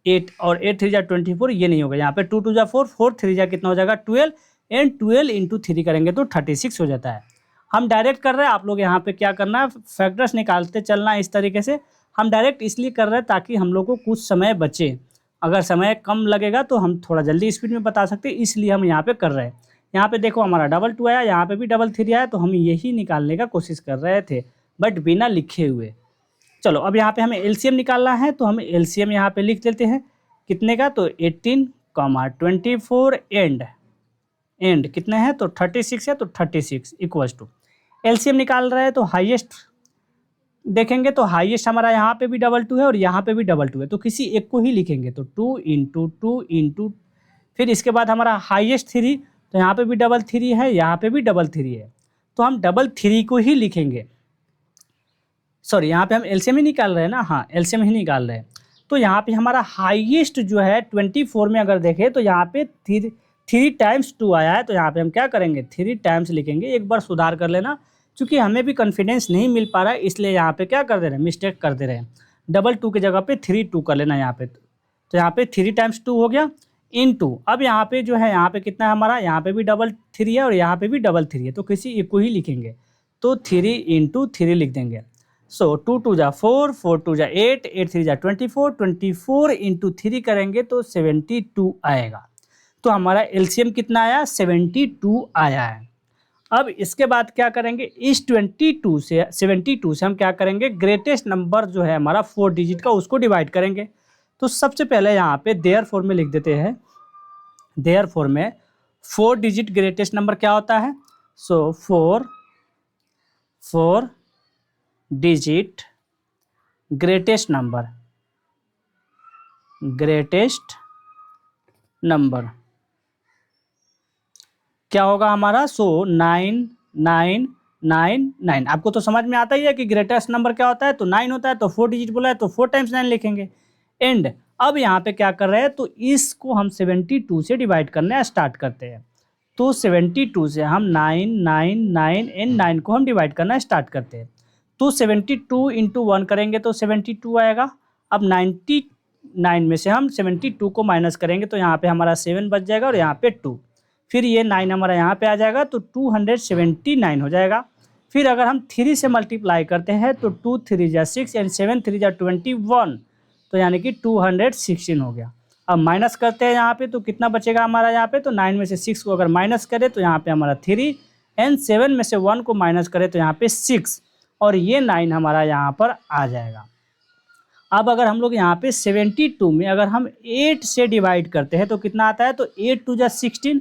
8 और 8 3 जा 24, ये नहीं होगा। यहाँ पे 2 2 जा 4, 4 3 जा कितना हो जाएगा 12 एंड 12 × 3 करेंगे तो 36 हो जाता है। हम डायरेक्ट कर रहे हैं, आप लोग यहाँ पे क्या करना है फैक्टर्स निकालते चलना इस तरीके से। हम डायरेक्ट इसलिए कर रहे हैं ताकि हम लोग को कुछ समय बचे, अगर समय कम लगेगा तो हम थोड़ा जल्दी स्पीड में बता सकते हैं, इसलिए हम यहाँ पे कर रहे हैं। यहाँ पे देखो हमारा 2 आया, यहाँ पे भी 3 आया, तो हम यही निकालने का कोशिश कर रहे थे बट बिना लिखे हुए। चलो अब यहाँ पे हमें एलसीएम निकालना है तो हम एलसीएम यहाँ पे लिख देते हैं कितने का, तो 18, 24 एंड कितने हैं तो 36 है तो 36 इक्वल्स टू एलसीएम निकाल रहे हैं तो हाईएस्ट देखेंगे तो हाईएस्ट हमारा यहाँ पे भी 2 है और यहाँ पे भी 2 है, तो किसी एक को ही लिखेंगे तो 2 × 2 फिर इसके बाद हमारा हाईएस्ट 3, तो यहाँ पे भी 3 है, यहाँ पे भी 3 है, तो हम 3 को ही लिखेंगे। सॉरी यहाँ पे हम एलसीएम ही निकाल रहे हैं ना, हाँ एलसीएम ही निकाल रहे हैं। तो यहाँ पे हमारा हाईएस्ट जो है 24 में अगर देखें तो यहाँ पे 3 टाइम्स 2 आया है, तो यहाँ पे हम क्या करेंगे 3 टाइम्स लिखेंगे। एक बार सुधार कर लेना, क्योंकि हमें भी कॉन्फिडेंस नहीं मिल पा रहा है इसलिए यहाँ पे क्या कर दे रहे हैं, मिस्टेक कर दे रहे हैं। 2 की जगह पे 3 2 कर लेना यहाँ पे, तो यहाँ पे 3 टाइम्स 2 हो गया इनटू, अब यहाँ पे जो है यहाँ पे कितना है हमारा, यहाँ पे भी 3 है और यहाँ पे भी 3 है, तो किसी एक को ही लिखेंगे तो 3 × 3 लिख देंगे। सो 2 2 जा 4, 4 2 जा 8, 8 3 जा 24, 24 × 3 करेंगे तो 72 आएगा। तो हमारा एलसीएम कितना आया 72 आया है। अब इसके बाद क्या करेंगे, इस 72 से हम क्या करेंगे, ग्रेटेस्ट नंबर जो है हमारा 4 डिजिट का उसको डिवाइड करेंगे। तो सबसे पहले यहाँ पे देयरफॉर में लिख देते हैं, देयरफॉर में 4 डिजिट ग्रेटेस्ट नंबर क्या होता है, सो 4 डिजिट ग्रेटेस्ट नंबर क्या होगा हमारा, सो 9999। आपको तो समझ में आता ही है कि ग्रेटेस्ट नंबर क्या होता है, तो 9 होता है, तो 4 डिजिट बोला है तो 4 टाइम्स 9 लिखेंगे। एंड अब यहाँ पे क्या कर रहे हैं, तो इसको हम 72 से डिवाइड करना स्टार्ट करते हैं। तो 72 से हम 9 9 9 एंड 9 को हम डिवाइड करना स्टार्ट करते हैं। तो 72 इंटू 1 करेंगे तो 72 आएगा। अब 99 में से हम 72 को माइनस करेंगे तो यहाँ पे हमारा 7 बच जाएगा और यहाँ पे 2, फिर ये 9 हमारा यहाँ पे आ जाएगा तो 279 हो जाएगा। फिर अगर हम 3 से मल्टीप्लाई करते हैं तो 2 3 जा 6 एंड 7 3 जा 21, तो यानी कि 216 हो गया। अब माइनस करते हैं यहाँ पे तो कितना बचेगा हमारा यहाँ पे, तो 9 में से 6 को अगर माइनस करें तो यहाँ पे हमारा 3 एंड 7 में से 1 को माइनस करें तो यहाँ पे 6 और ये 9 हमारा यहाँ पर आ जाएगा। अब अगर हम लोग यहाँ पे 72 में अगर हम 8 से डिवाइड करते हैं तो कितना आता है, तो 8 2 जा 16,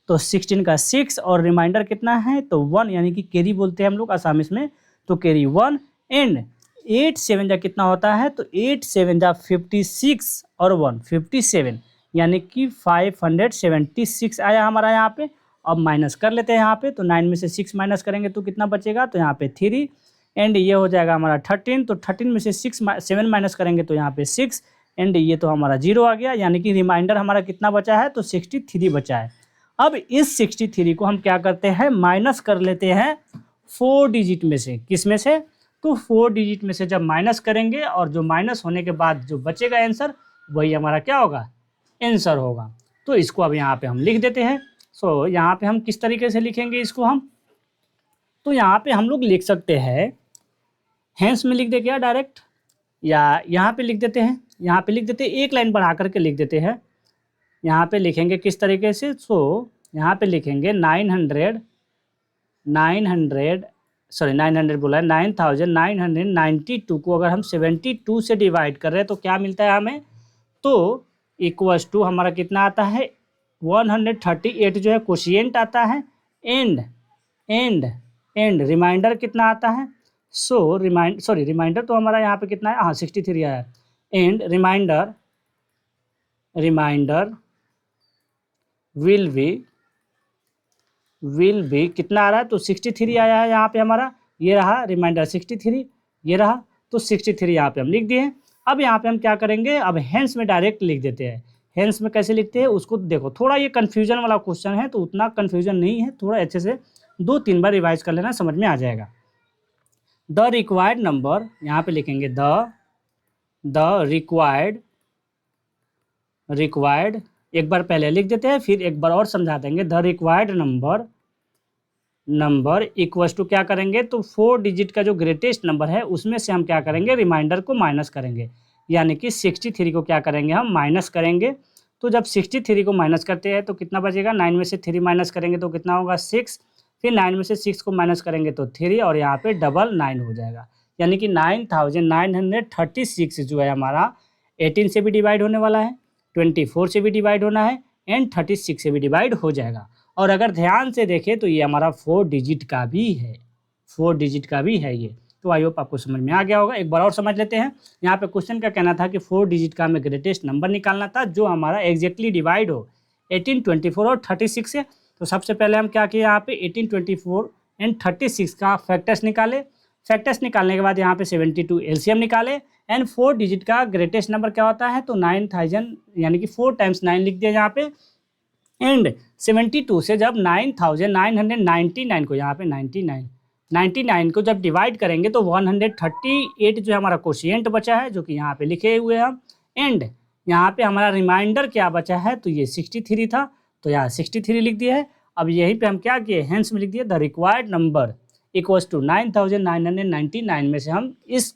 तो 16 का 6 और रिमाइंडर कितना है, तो 1, यानी कि कैरी बोलते हैं हम लोग आसामीस में, तो कैरी 1 एंड 8 7 जा कितना होता है, तो 8 7 जा 56 और 1 57, यानी कि 576 आया हमारा यहाँ पे। अब माइनस कर लेते हैं यहाँ पे, तो 9 में से 6 माइनस करेंगे तो कितना बचेगा, तो यहाँ पे 3 एंड ये हो जाएगा हमारा 13, तो 13 में से 7 माइनस करेंगे तो यहाँ पे 6 एंड ये तो हमारा 0 आ गया, यानी कि रिमाइंडर हमारा कितना बचा है, तो 63 बचा है। अब इस 63 को हम क्या करते हैं, माइनस कर लेते हैं 4 डिजिट में से। किस में से, तो 4 डिजिट में से जब माइनस करेंगे और जो माइनस होने के बाद जो बचेगा आंसर वही हमारा क्या होगा, आंसर होगा। तो इसको अब यहाँ पे हम लिख देते हैं। सो यहाँ पे हम किस तरीके से लिखेंगे इसको हम, तो यहाँ पे हम लोग लिख सकते हैं हैंस में लिख दे क्या डायरेक्ट, या यहाँ पे लिख देते हैं, यहाँ पे लिख देते हैं, एक लाइन बढ़ा करके लिख देते हैं। यहाँ पे लिखेंगे किस तरीके से, सो यहाँ पे लिखेंगे 900 बोला है 9992 को अगर हम 72 से डिवाइड कर रहे हैं तो क्या मिलता है हमें, तो इक्वल्स टू हमारा कितना आता है 138 जो है कोशिएंट आता है एंड रिमाइंडर कितना आता है, सो रिमाइंडर तो हमारा यहाँ पे कितना है, हाँ 63 आया है एंड रिमाइंडर विल बी कितना आ रहा है, तो 63 आया है यहाँ पे हमारा, ये रहा रिमाइंडर 63, ये रहा, तो 63 यहाँ पे हम लिख दिए। अब यहाँ पे हम क्या करेंगे, अब हेंस में डायरेक्ट लिख देते हैं। हेंस में कैसे लिखते हैं उसको देखो, थोड़ा ये कन्फ्यूजन वाला क्वेश्चन है तो उतना कन्फ्यूजन नहीं है, थोड़ा अच्छे से 2-3 बार रिवाइज कर लेना, समझ में आ जाएगा। द रिक्वायर्ड नंबर, यहाँ पे लिखेंगे द रिक्वायर्ड, एक बार पहले लिख देते हैं फिर एक बार और समझा देंगे। The required number equals to क्या करेंगे, तो 4 डिजिट का जो ग्रेटेस्ट नंबर है उसमें से हम क्या करेंगे, रिमाइंडर को माइनस करेंगे, यानी कि 63 को क्या करेंगे हम माइनस करेंगे। तो जब 63 को माइनस करते हैं तो कितना बचेगा, 9 में से 3 माइनस करेंगे तो कितना होगा 6, फिर 9 में से 6 को माइनस करेंगे तो 3 और यहाँ पे 999 हो जाएगा, यानी कि 9936 जो है हमारा 18 से भी डिवाइड होने वाला है, 24 से भी डिवाइड होना है एंड 36 से भी डिवाइड हो जाएगा। और अगर ध्यान से देखें तो ये हमारा 4 डिजिट का भी है, 4 डिजिट का भी है ये। तो आई होप आपको समझ में आ गया होगा। एक बार और समझ लेते हैं। यहाँ पे क्वेश्चन का कहना था कि 4 डिजिट का हमें ग्रेटेस्ट नंबर निकालना था जो हमारा एग्जैक्टली डिवाइड हो 18, 24 और 36 से। तो सबसे पहले हम क्या किए, यहाँ पे 18, 24 एंड 36 का फैक्टर्स निकाले। फैक्टर्स निकालने के बाद यहाँ पे 72 एलसीएम निकाले एंड 4 डिजिट का ग्रेटेस्ट नंबर क्या होता है, तो 9000, यानी कि 4 टाइम्स 9 लिख दिया यहाँ पे एंड 72 से जब 9999 को यहाँ पे 99 को जब डिवाइड करेंगे तो 138 जो है हमारा कोशिएंट बचा है जो कि यहाँ पे लिखे हुए हैं हम एंड यहाँ पे हमारा रिमाइंडर क्या बचा है, तो ये 63 था तो यहाँ 63 लिख दिया है। अब यहीं पे हम क्या किए, हेंस में लिख दिए the required number equals to 9999 में से हम इस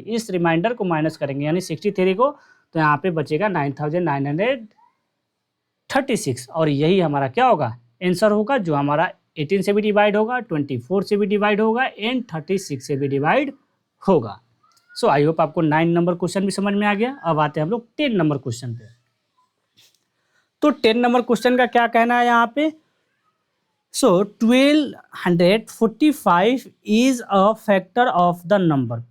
इस रिमाइंडर को माइनस करेंगे यानी 63 को, तो यहाँ पे बचेगा 9936 और यही हमारा क्या होगा, आंसर होगा जो हमारा 18 से भी डिवाइड होगा, 24 से भी डिवाइड होगा एंड 36 से भी डिवाइड होगा। सो आई होप आपको 9 नंबर क्वेश्चन भी समझ में आ गया। अब आते हैं हम लोग 10 नंबर क्वेश्चन पे। तो 10 नंबर क्वेश्चन का क्या कहना है यहाँ पे, सो 1245 is a factor of the number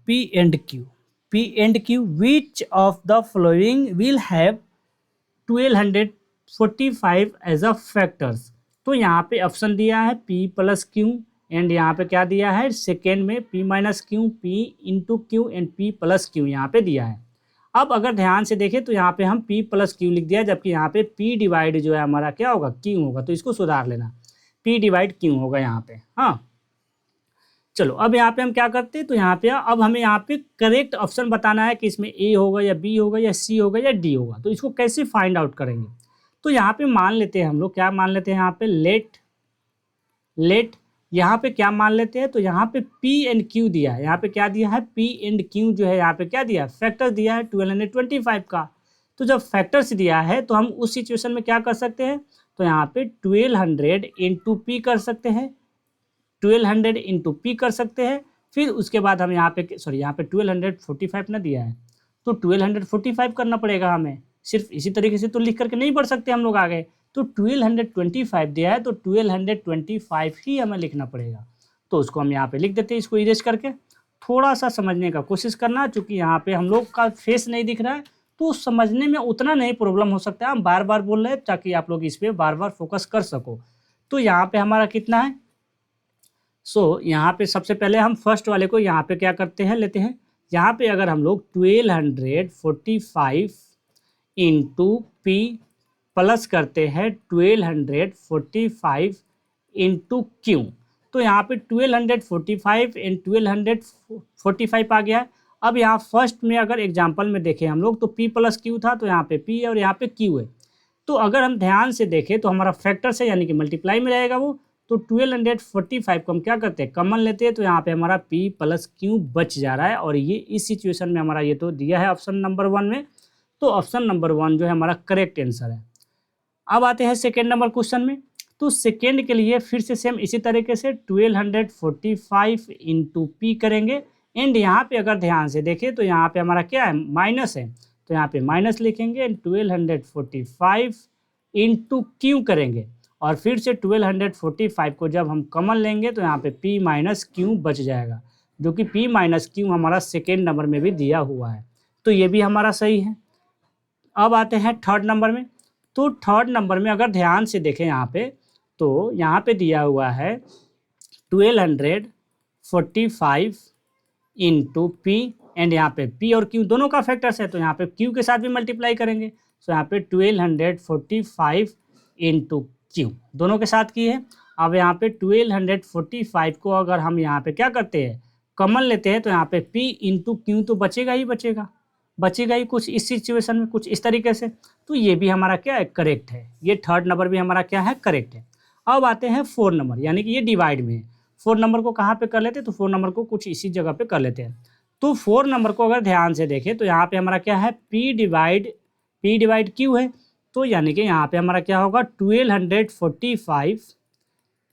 P and Q which of the following will have 1245 as a factors. तो यहाँ पे ऑप्शन दिया है P प्लस Q एंड यहाँ पे क्या दिया है सेकेंड में P minus Q, P into Q and P plus Q यहाँ पे दिया है। अब अगर ध्यान से देखें तो यहाँ पे हम p प्लस क्यू लिख दिया, जबकि यहाँ पे p डिवाइड जो है हमारा क्या होगा, q होगा। तो इसको सुधार लेना, p डिवाइड q होगा यहाँ पे। हाँ चलो अब यहाँ पे हम क्या करते हैं, तो यहाँ पे अब हमें यहाँ पे करेक्ट ऑप्शन बताना है कि इसमें a होगा या b होगा या c होगा या d होगा। तो इसको कैसे फाइंड आउट करेंगे, तो यहाँ पे मान लेते हैं हम लोग, क्या मान लेते हैं यहाँ पे, लेट यहाँ पे क्या मान लेते हैं, तो यहाँ पे p एंड q दिया है, यहाँ पे क्या दिया है, p एंड q जो है यहाँ पे क्या दिया है, फैक्टर दिया है 1225 का। तो जब फैक्टर्स दिया है तो हम उस सिचुएशन में क्या कर सकते हैं, तो यहाँ पे 1200 इंटू पी कर सकते हैं, 1200 इंटू पी कर सकते हैं। फिर उसके बाद हम यहाँ पे यहाँ पे 1245 ना दिया है, तो 1245 करना पड़ेगा हमें। सिर्फ इसी तरीके से तो लिख करके नहीं बढ़ सकते हम लोग आगे, तो 1225 दिया है तो 1225 ही हमें लिखना पड़ेगा। तो उसको हम यहाँ पे लिख देते हैं, इसको इरेज करके। थोड़ा सा समझने का कोशिश करना, चूँकि यहाँ पे हम लोग का फेस नहीं दिख रहा है तो समझने में उतना नहीं प्रॉब्लम हो सकता है। हम बार बार बोल रहे हैं ताकि आप लोग इस पर बार बार फोकस कर सको। तो यहाँ पे हमारा कितना है, यहाँ पे सबसे पहले हम फर्स्ट वाले को यहाँ पे क्या करते हैं, लेते हैं। यहाँ पे अगर हम लोग 1245 इंटू पी प्लस करते हैं 1245 इंटू क्यू, तो यहाँ पे 1245 एंड 1245 आ गया है। अब यहाँ फर्स्ट में अगर एग्जांपल में देखें हम लोग, तो p प्लस क्यू था, तो यहाँ पे p है और यहाँ पे q है। तो अगर हम ध्यान से देखें तो हमारा फैक्टर से यानी कि मल्टीप्लाई में रहेगा वो, तो 1245 को हम क्या करते हैं, कॉमन लेते हैं, तो यहाँ पे हमारा p प्लस क्यू बच जा रहा है। और ये इस सिचुएशन में हमारा ये तो दिया है ऑप्शन नंबर 1 में, तो ऑप्शन नंबर 1 जो है हमारा करेक्ट आंसर है। अब आते हैं सेकेंड नंबर क्वेश्चन में। तो सेकेंड के लिए फिर से सेम इसी तरीके से 1245 इंटू पी करेंगे। एंड यहाँ पे अगर ध्यान से देखें तो यहाँ पे हमारा क्या है, माइनस है, तो यहाँ पे माइनस लिखेंगे। एंड 1245 इंटू क्यू करेंगे, और फिर से 1245 को जब हम कॉमन लेंगे तो यहाँ पे p माइनस क्यू बच जाएगा, जो कि p माइनस क्यू हमारा सेकेंड नंबर में भी दिया हुआ है। तो ये भी हमारा सही है। अब आते हैं थर्ड नंबर में। तो थर्ड नंबर में अगर ध्यान से देखें यहाँ पे, तो यहाँ पे दिया हुआ है 1245 इंटू पी, एंड यहाँ पे p और q दोनों का फैक्टर्स है, तो यहाँ पे q के साथ भी मल्टीप्लाई करेंगे। तो यहाँ पे 1245 इंटू q दोनों के साथ की है। अब यहाँ पे 1245 को अगर हम यहाँ पे क्या करते हैं, कॉमन लेते हैं, तो यहाँ पे p इंटू क्यू तो बचेगा ही कुछ इस सिचुएशन में, कुछ इस तरीके से। तो ये भी हमारा क्या है, करेक्ट है। ये थर्ड नंबर भी हमारा क्या है, करेक्ट है। अब आते हैं 4 नंबर, यानी कि ये डिवाइड में है। 4 नंबर को कहाँ पे कर लेते हैं, तो 4 नंबर को कुछ इसी जगह पे कर लेते हैं। तो 4 नंबर को अगर ध्यान से देखें तो यहाँ पे हमारा क्या है, p डिवाइड क्यू है। तो यानी कि यहाँ पे हमारा क्या होगा, 1245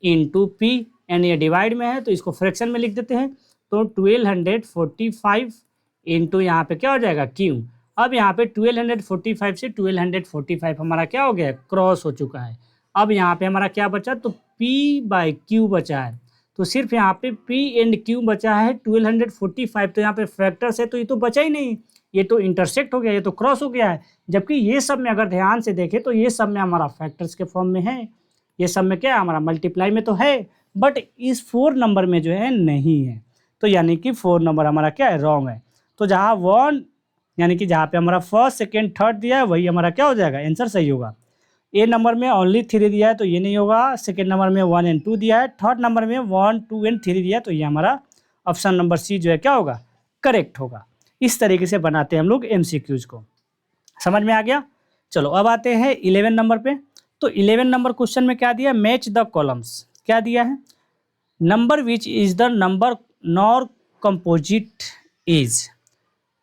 इंटू पी, एंड ये डिवाइड में है तो इसको फ्रैक्शन में लिख देते हैं। तो 1245 इंटू यहाँ पे क्या हो जाएगा, क्यू। अब यहाँ पे 1245 से 1245 हमारा क्या हो गया, क्रॉस हो चुका है। अब यहाँ पे हमारा क्या बचा, तो p बाई क्यू बचा है। तो सिर्फ यहाँ पे p एंड q बचा है 1245। तो यहाँ पे फैक्टर्स है तो ये तो बचा ही नहीं, ये तो इंटरसेक्ट हो गया, ये तो क्रॉस हो गया है। जबकि ये सब में अगर ध्यान से देखें तो ये सब में हमारा फैक्टर्स के फॉर्म में है, ये सब में क्या है, हमारा मल्टीप्लाई में तो है, बट इस 4 नंबर में जो है नहीं है। तो यानी कि 4 नंबर हमारा क्या है, रॉन्ग है। तो जहाँ 1 यानी कि जहाँ पे हमारा फर्स्ट सेकेंड थर्ड दिया है वही हमारा क्या हो जाएगा, आंसर सही होगा। ए नंबर में ओनली 3 दिया है तो ये नहीं होगा। सेकेंड नंबर में 1 एंड 2 दिया है। थर्ड नंबर में 1 2 एंड 3 दिया है, तो ये हमारा ऑप्शन नंबर सी जो है क्या होगा, करेक्ट होगा। इस तरीके से बनाते हैं हम लोग MCQs को। समझ में आ गया। चलो अब आते हैं 11 नंबर पे। तो 11 नंबर क्वेश्चन में क्या दिया, मैच द कॉलम्स। क्या दिया है, number which is the number nor composite is,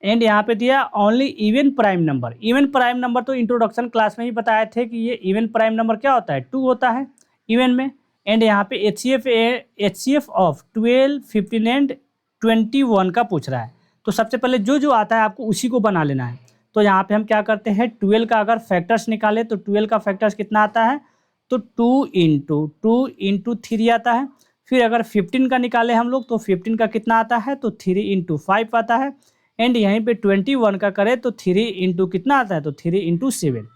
and यहाँ पे दिया only even prime number. Even prime number तो इंट्रोडक्शन क्लास में ही बताए थे कि ये इवन प्राइम नंबर क्या होता है, 2 होता है इवन में। एंड यहाँ पे HCF ऑफ 12 15 एंड 21 का पूछ रहा है। तो सबसे पहले जो आता है आपको उसी को बना लेना है। तो यहाँ पे हम क्या करते हैं, 12 का अगर फैक्टर्स निकाले तो 12 का फैक्टर्स कितना आता है, तो 2 इंटू 3 आता है। फिर अगर 15 का निकाले हम लोग तो 15 का कितना आता है, तो 3 इंटू 5 आता है। एंड यहीं पे 21 का करें तो 3 इंटू कितना आता है, तो 3 इंटू 7।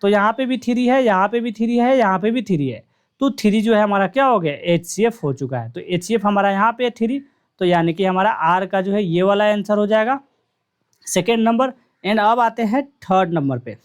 तो यहाँ पे भी 3 है, यहाँ पे भी 3 है, यहाँ पे भी 3 है। तो 3 जो है हमारा क्या हो गया, HCF हो चुका है। तो HCF हमारा यहाँ पे 3, तो यानी कि हमारा R का जो है ये वाला आंसर हो जाएगा सेकेंड नंबर। एंड अब आते हैं फोर्थ नंबर पे।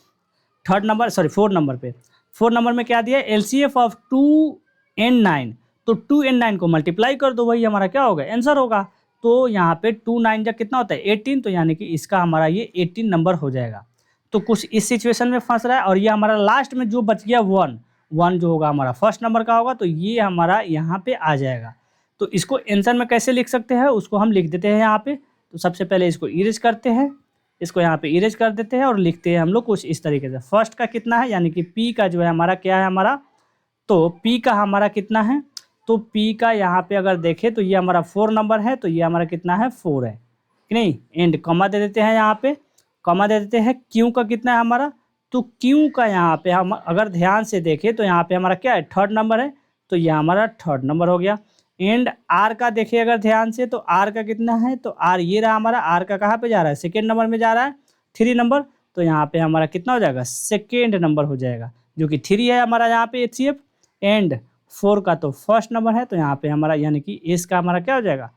फोर्थ नंबर में क्या दिया है, LCF ऑफ 2 एंड 9। तो 2 एंड 9 को मल्टीप्लाई कर दो, वही हमारा क्या होगा, आंसर होगा। तो यहाँ पे 2 9 जा कितना होता है 18, तो यानी कि इसका हमारा ये 18 नंबर हो जाएगा। तो कुछ इस सिचुएशन में फंस रहा है। और ये हमारा लास्ट में जो बच गया 1 जो होगा हमारा फर्स्ट नंबर का होगा, तो ये हमारा यहाँ पे आ जाएगा। तो इसको आंसर में कैसे लिख सकते हैं उसको हम लिख देते हैं यहाँ पे। तो सबसे पहले इसको इरेज करते हैं, इसको यहाँ पे इरेज कर देते हैं और लिखते हैं हम लोग कुछ इस तरीके से। फर्स्ट का कितना है, यानी कि पी का जो है हमारा क्या है हमारा, तो पी का हमारा कितना है, तो पी का यहाँ पे अगर देखें तो ये हमारा 4 नंबर है, तो ये हमारा कितना है 4 है कि नहीं। एंड कॉमा दे देते हैं, यहाँ पे कॉमा दे देते हैं। क्यू का कितना है हमारा, तो क्यू का यहाँ पे हम अगर ध्यान से देखें तो यहाँ पे हमारा क्या है, थर्ड नंबर है, तो ये हमारा थर्ड नंबर हो गया। एंड आर का देखिए अगर ध्यान से, तो आर का कितना है, तो आर ये रहा हमारा। आर का कहाँ पे जा रहा है, सेकेंड नंबर में जा रहा है, 3 नंबर। तो यहाँ पे हमारा कितना हो जाएगा, सेकेंड नंबर हो जाएगा, जो कि 3 है हमारा यहाँ पे HCF। एंड 4 का तो फर्स्ट नंबर है, तो यहाँ पे हमारा यानी कि एस का हमारा क्या हो जाएगा,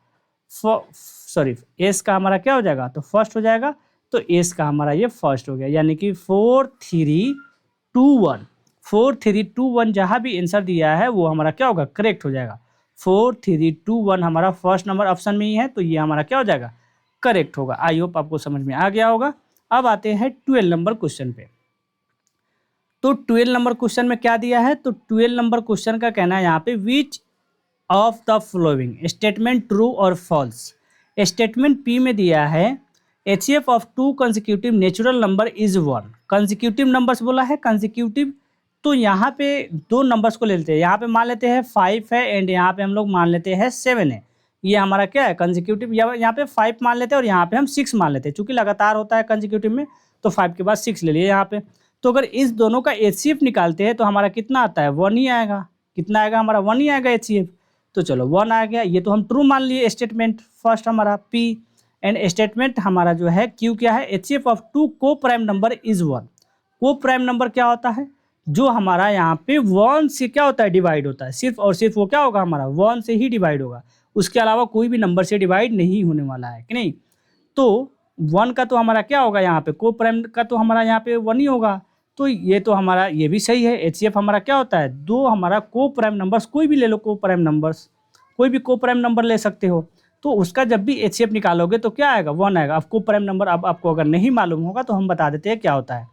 एस का हमारा क्या हो जाएगा, तो फर्स्ट हो जाएगा। तो एस का हमारा ये फर्स्ट हो गया, यानी कि 4 3 2 1, 4 3 2 1 जहाँ भी आंसर दिया है वो हमारा क्या होगा, करेक्ट हो जाएगा। 4 3 2 1 हमारा फर्स्ट नंबर ऑप्शन में ही है, तो ये हमारा क्या हो जाएगा, करेक्ट होगा। आई होप आपको समझ में आ गया होगा। अब आते हैं 12 नंबर क्वेश्चन पे। तो 12 नंबर क्वेश्चन में क्या दिया है, तो 12 नंबर क्वेश्चन का कहना है यहाँ पे, which of the following statement true और फॉल्स। स्टेटमेंट पी में दिया है HCF of 2 consecutive natural number is 1। Consecutive numbers बोला है, कंसेक्यूटिव, तो यहाँ पे 2 नंबर्स को ले लेते हैं। यहाँ पे मान लेते हैं 5 है एंड यहाँ पे हम लोग मान लेते हैं 7 है। ये हमारा क्या है, कंसेक्यूटिव। यहाँ पे 5 मान लेते हैं और यहाँ पे हम 6 मान लेते हैं, चूंकि लगातार होता है कंसेक्यूटिव में, तो 5 के बाद 6 ले लिए यहाँ पे। तो अगर इस दोनों का HCF निकालते हैं तो हमारा कितना आता है, 1 ही आएगा। कितना आएगा हमारा, 1 ही आएगा HCF। तो चलो 1 आ गया, ये तो हम ट्रू मान लिए स्टेटमेंट फर्स्ट हमारा P। एंड स्टेटमेंट हमारा जो है Q क्या है, HCF ऑफ 2 को प्राइम नंबर इज 1। को प्राइम नंबर क्या होता है, जो हमारा यहाँ पे 1 से क्या होता है, डिवाइड होता है। सिर्फ और सिर्फ वो क्या होगा हमारा, 1 से ही डिवाइड होगा, उसके अलावा कोई भी नंबर से डिवाइड नहीं होने वाला है कि नहीं। तो 1 का तो हमारा क्या होगा यहाँ पे, को प्राइम का तो हमारा यहाँ पे 1 ही होगा। तो ये तो हमारा ये भी सही है। HCF हमारा क्या होता है, 2 हमारा को प्राइम नंबर्स, कोई भी ले लो, को प्राइम नंबर्स, कोई भी को प्राइम नंबर ले सकते हो। तो उसका जब भी HCF निकालोगे तो क्या आएगा, 1 आएगा। अब को प्राइम नंबर अब आपको अगर नहीं मालूम होगा तो हम बता देते हैं क्या होता है।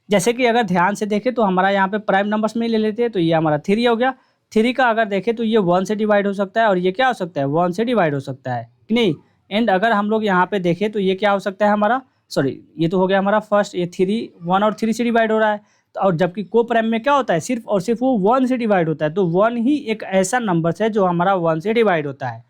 जैसे कि अगर ध्यान से देखें तो हमारा यहाँ पे प्राइम नंबर्स में ले लेते हैं, तो ये हमारा 3 हो गया। 3 का अगर देखें तो ये 1 से डिवाइड हो सकता है और ये क्या हो सकता है, 1 से डिवाइड हो सकता है कि नहीं। एंड अगर हम लोग यहाँ पे देखें तो ये क्या हो सकता है हमारा, सॉरी ये तो हो गया हमारा फर्स्ट, ये 3 1 और 3 से डिवाइड हो रहा है। तो और जबकि को प्राइम में क्या होता है, सिर्फ और सिर्फ वो 1 से डिवाइड होता है। तो 1 ही एक ऐसा नंबर है जो हमारा 1 से डिवाइड होता है।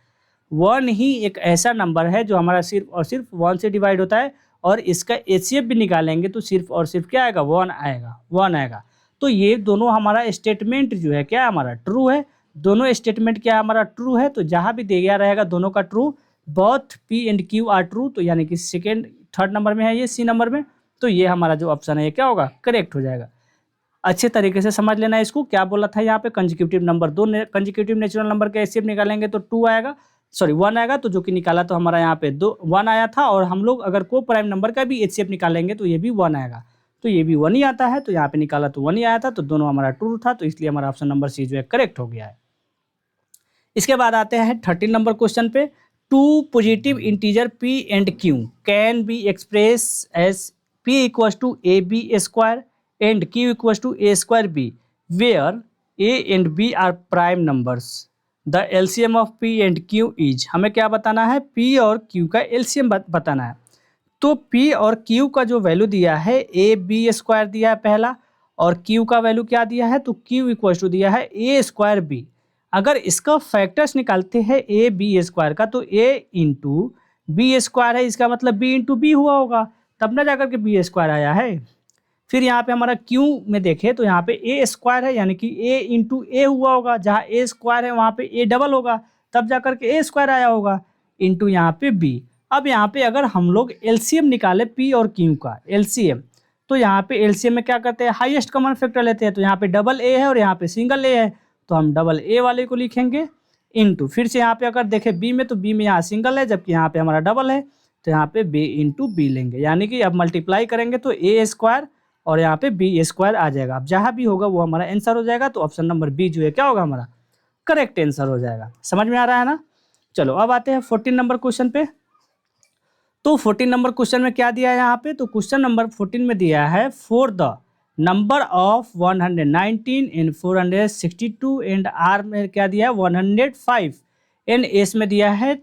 1 ही एक ऐसा नंबर है जो हमारा सिर्फ और सिर्फ 1 से डिवाइड होता है। और इसका HCF भी निकालेंगे तो सिर्फ और सिर्फ क्या आएगा, 1 आएगा, 1 आएगा। तो ये दोनों हमारा स्टेटमेंट जो है क्या हमारा ट्रू है। दोनों स्टेटमेंट क्या हमारा ट्रू है। तो जहाँ भी दिया रहेगा दोनों का true, both P and Q are true. तो यानी कि थर्ड नंबर में है ये, C नंबर में। तो ये हमारा जो ऑप्शन है ये क्या होगा, करेक्ट हो जाएगा। अच्छे तरीके से समझ लेना इसको। क्या बोला था यहाँ पे, consecutive number, 2 consecutive natural number के HCF निकालेंगे तो 2 आएगा, सॉरी 1 आएगा। तो जो कि निकाला तो हमारा यहाँ पे 1 आया था। और हम लोग अगर को प्राइम नंबर का भी HCF निकालेंगे तो ये भी 1 आएगा। तो ये भी 1 ही आता है। तो यहाँ पे निकाला तो 1 ही आया था। तो दोनों हमारा ट्रू था। तो इसलिए हमारा ऑप्शन नंबर C जो है करेक्ट हो गया है। इसके बाद आते हैं 13 नंबर क्वेश्चन पे। 2 positive integer P and Q can be express as P equals to AB square and Q equals to A square B, where A and B are prime numbers. The LCM of P and Q is, हमें क्या बताना है, P और Q का LCM बताना है। तो P और Q का जो वैल्यू दिया है AB स्क्वायर दिया है पहला, और Q का वैल्यू क्या दिया है, तो Q इक्वल्स टू दिया है A स्क्वायर B। अगर इसका फैक्टर्स निकालते हैं AB स्क्वायर का, तो A इंटू B स्क्वायर है, इसका मतलब B इंटू B हुआ होगा, तब ना जाकर के B स्क्वायर आया है। फिर यहाँ पे हमारा Q में देखें तो यहाँ पे A स्क्वायर है, यानी कि A इंटू A हुआ होगा। जहाँ A स्क्वायर है वहाँ पे A डबल होगा, तब जाकर के A स्क्वायर आया होगा, इंटू यहाँ पे B। अब यहाँ पे अगर हम लोग LCM निकाले P और Q का LCM, तो यहाँ पे LCM में क्या करते हैं, हाईएस्ट कॉमन फैक्टर लेते हैं। तो यहाँ पे डबल A है और यहाँ पे सिंगल A है, तो हम डबल A वाले को लिखेंगे इंटू, फिर से यहाँ पे अगर देखें B में, तो B में यहाँ सिंगल है जबकि यहाँ पे हमारा डबल है, तो यहाँ पे b इंटू बी लेंगे, यानी कि अब मल्टीप्लाई करेंगे तो a स्क्वायर और यहाँ पे b स्क्वायर आ जाएगा। अब जहाँ भी होगा वो हमारा आंसर हो जाएगा, तो ऑप्शन नंबर बी जो है क्या होगा हमारा करेक्ट आंसर हो जाएगा। समझ में आ रहा है ना। चलो अब आते हैं 14 नंबर क्वेश्चन पे। तो 14 नंबर क्वेश्चन में क्या दिया है यहाँ पे, तो क्वेश्चन नंबर 14 में दिया है for the number of 119 in 462 and R में क्या दिया है 105 एंड एस में दिया है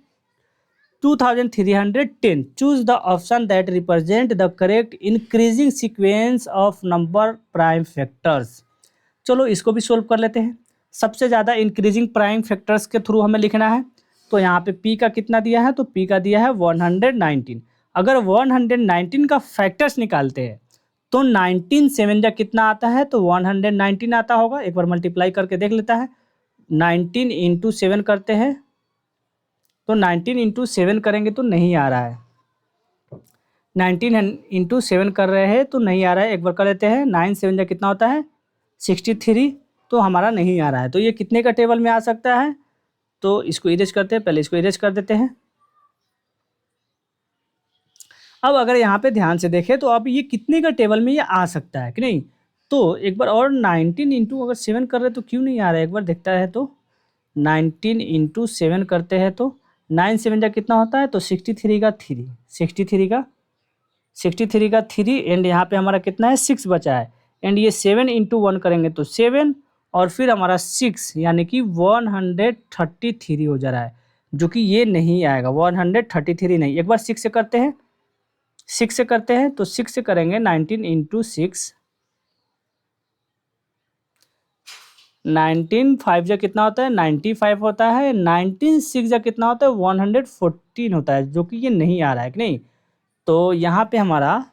2310। Choose the option that represent the correct increasing sequence of number prime factors. चलो इसको भी सोल्व कर लेते हैं। सबसे ज़्यादा इंक्रीजिंग प्राइम फैक्टर्स के थ्रू हमें लिखना है। तो यहाँ पे p का कितना दिया है, तो p का दिया है 119। अगर 119 का फैक्टर्स निकालते हैं तो 19 7 जा कितना आता है, तो 119 आता होगा। एक बार मल्टीप्लाई करके देख लेता है। 19 इंटू 7 करते हैं तो 19 इंटू 7 करेंगे तो नहीं आ रहा है। 19 इंटू 7 कर रहे हैं तो नहीं आ रहा है। एक बार कर लेते हैं। 9 7 जा कितना होता है 63, तो हमारा नहीं आ रहा है। तो ये कितने का टेबल में आ सकता है, तो इसको इरेज करते हैं। पहले इसको इरेज कर देते हैं। अब अगर यहाँ पे ध्यान से देखें तो अब ये कितने का टेबल में ये आ सकता है कि नहीं, तो एक बार और 19 इंटू अगर 7 कर रहे तो क्यों नहीं आ रहा है, एक बार देखता है। तो 19 इंटू 7 करते हैं तो 9 7 जा कितना होता है, तो 63 का 3, 63 का 3 एंड यहाँ पे हमारा कितना है 6 बचा है। एंड ये 7 इंटू 1 करेंगे तो 7 और फिर हमारा 6 यानी कि 133 हो जा रहा है, जो कि ये नहीं आएगा। 133 नहीं। एक बार 6 से करते हैं। 6 से करते हैं तो 6 से करेंगे 19 इंटू 6, 19 5 जा कितना होता है 95 होता है। 19 6 जा कितना होता है 114 होता है, जो कि ये नहीं आ रहा है कि नहीं। तो यहाँ पे हमारा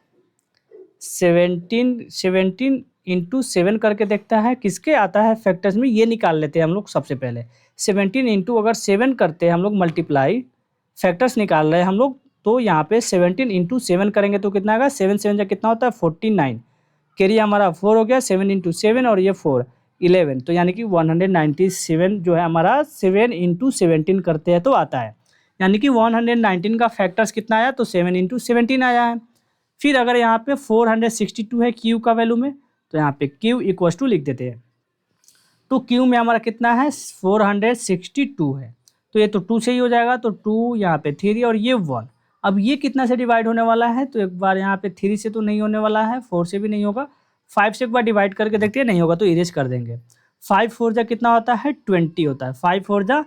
17 इंटू 7 करके देखता है किसके आता है फैक्टर्स में, ये निकाल लेते हैं हम लोग। सबसे पहले 17 इंटू अगर 7 करते हैं हम लोग मल्टीप्लाई, फैक्टर्स निकाल रहे हैं हम लोग। तो यहाँ पे 17 इंटू 7 करेंगे तो कितना आएगा 7 7 जा कितना होता है 49, कैरी हमारा 4 हो गया। 7 इंटू 7 और ये 4 11, तो यानी कि 197 जो है हमारा 7 इंटू 17 करते हैं तो आता है। यानी कि 119 का फैक्टर्स कितना आया, तो 7 इंटू 17 आया है। फिर अगर यहाँ पे 462 है क्यू का वैल्यू में, तो यहाँ पे क्यू इक्वल टू लिख देते हैं। तो क्यू में हमारा कितना है 462 है, तो ये तो 2 से ही हो जाएगा। तो 2 यहाँ पे 3 और ये 1। अब ये कितना से डिवाइड होने वाला है, तो एक बार यहाँ पे 3 से तो नहीं होने वाला है, 4 से भी नहीं होगा, 5 से एक बार डिवाइड करके देखते हैं, नहीं होगा तो इरेज कर देंगे। 5 4 जा कितना होता है 20 होता है। 5 4 जा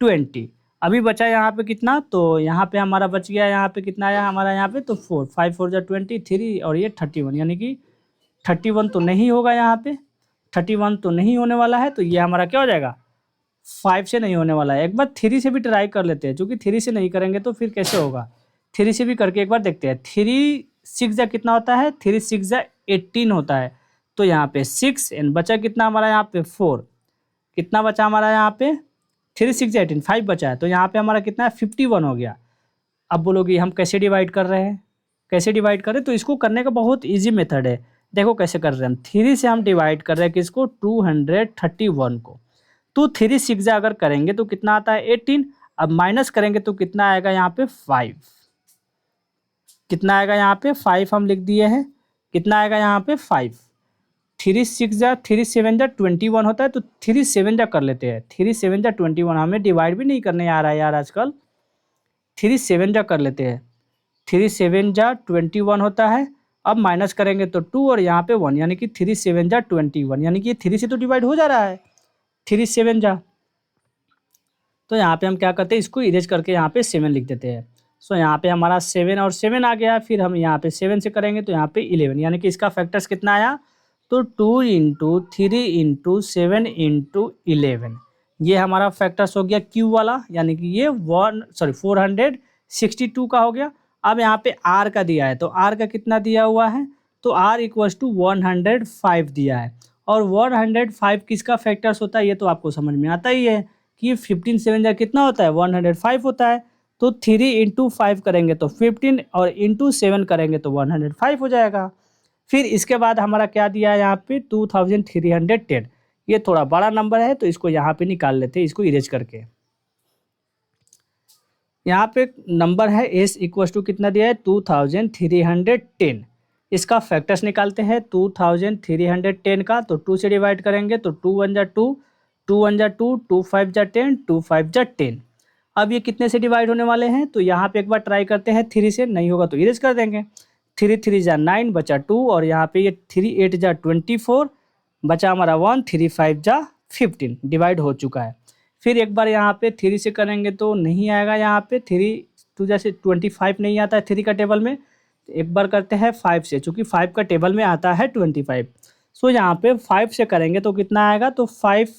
20। अभी बचा यहाँ पे कितना, तो यहाँ पे हमारा बच गया, यहाँ पे कितना आया हमारा यहाँ पे, तो 4 5 4 जा 23 और ये 31, यानी कि 31 तो नहीं होगा यहाँ पे, 31 तो नहीं होने वाला है। तो ये हमारा क्या हो जाएगा 5 से नहीं होने वाला है। एक बार 3 से भी ट्राई कर लेते हैं, क्योंकि 3 से नहीं करेंगे तो फिर कैसे होगा। 3 से भी करके एक बार देखते हैं। 3 6 जा कितना होता है 3 6 जा 18 होता है। तो यहाँ पे 6 एंड बचा कितना हमारा यहाँ पे 4, कितना बचा हमारा यहाँ पे 3 6 जा 18 5 बचा है। तो यहाँ पे हमारा कितना है 51 हो गया। अब बोलोगे हम कैसे डिवाइड कर रहे हैं, कैसे डिवाइड करें, तो इसको करने का बहुत ईजी मेथड है। देखो कैसे कर रहे हैं हम। 3 से हम डिवाइड कर रहे हैं किसको 231 को। तो 3 6 जा अगर करेंगे तो कितना आता है 18। अब माइनस करेंगे तो कितना आएगा यहाँ पे 5, कितना आएगा यहाँ पे 5 हम लिख दिए हैं। कितना आएगा यहाँ पे 5। 3 6 जा 3 7 जा 21 होता है, तो 3 7 जा कर लेते हैं। 3 7 जा 21, हमें डिवाइड भी नहीं करने आ रहा है यार आजकल। 3 7 जा कर लेते हैं। 3 7 जा 21 होता है। अब माइनस करेंगे तो 2 और यहाँ पे 1, यानी कि 3 7 जा 21, यानी कि ये 3 से तो डिवाइड हो जा रहा है 3 7 जा। तो यहाँ पे हम क्या करते हैं, इसको इरेज करके यहाँ पे 7 लिख देते हैं। सो यहाँ पे हमारा 7 और 7 आ गया। फिर हम यहाँ पे 7 से करेंगे तो यहाँ पे 11, यानी कि इसका फैक्टर्स कितना आया, तो 2 इंटू 3 इंटू 7 इंटू 11, ये हमारा फैक्टर्स हो गया क्यू वाला, यानी कि ये 462 का हो गया। अब यहाँ पे आर का दिया है, तो आर का कितना दिया हुआ है, तो आर इक्वल्स टू 105 दिया है। और 105 किसका फैक्टर्स होता है, ये तो आपको समझ में आता ही है कि 15 7 जा कितना होता है 105 होता है। तो 3 इंटू 5 करेंगे तो 15 और इंटू 7 करेंगे तो 105 हो जाएगा। फिर इसके बाद हमारा क्या दिया है यहाँ पे 2310, ये थोड़ा बड़ा नंबर है तो इसको यहाँ पे निकाल लेते हैं, इसको इरेज करके। यहाँ पे नंबर है एस इक्वल टू कितना दिया है 2310। इसका फैक्टर्स निकालते हैं 2310 का, तो 2 से डिवाइड करेंगे तो 2 1 जा 2, 2 1 जा 2, 2 5 जा 10, 2 5 जा 10। अब ये कितने से डिवाइड होने वाले हैं, तो यहाँ पे एक बार ट्राई करते हैं 3 से, नहीं होगा तो इरेज कर देंगे। 3 3 जा 9 बचा 2, और यहाँ पे ये 3 8 जा 24 बचा हमारा 1, 3 5 जा 15 डिवाइड हो चुका है। फिर एक बार यहाँ पे 3 से करेंगे तो नहीं आएगा, यहाँ पे 3 2 जैसे 25 नहीं आता है 3 का टेबल में। एक बार करते हैं 5 से, चूँकि 5 का टेबल में आता है 25। सो यहाँ पे 5 से करेंगे तो कितना आएगा, तो 5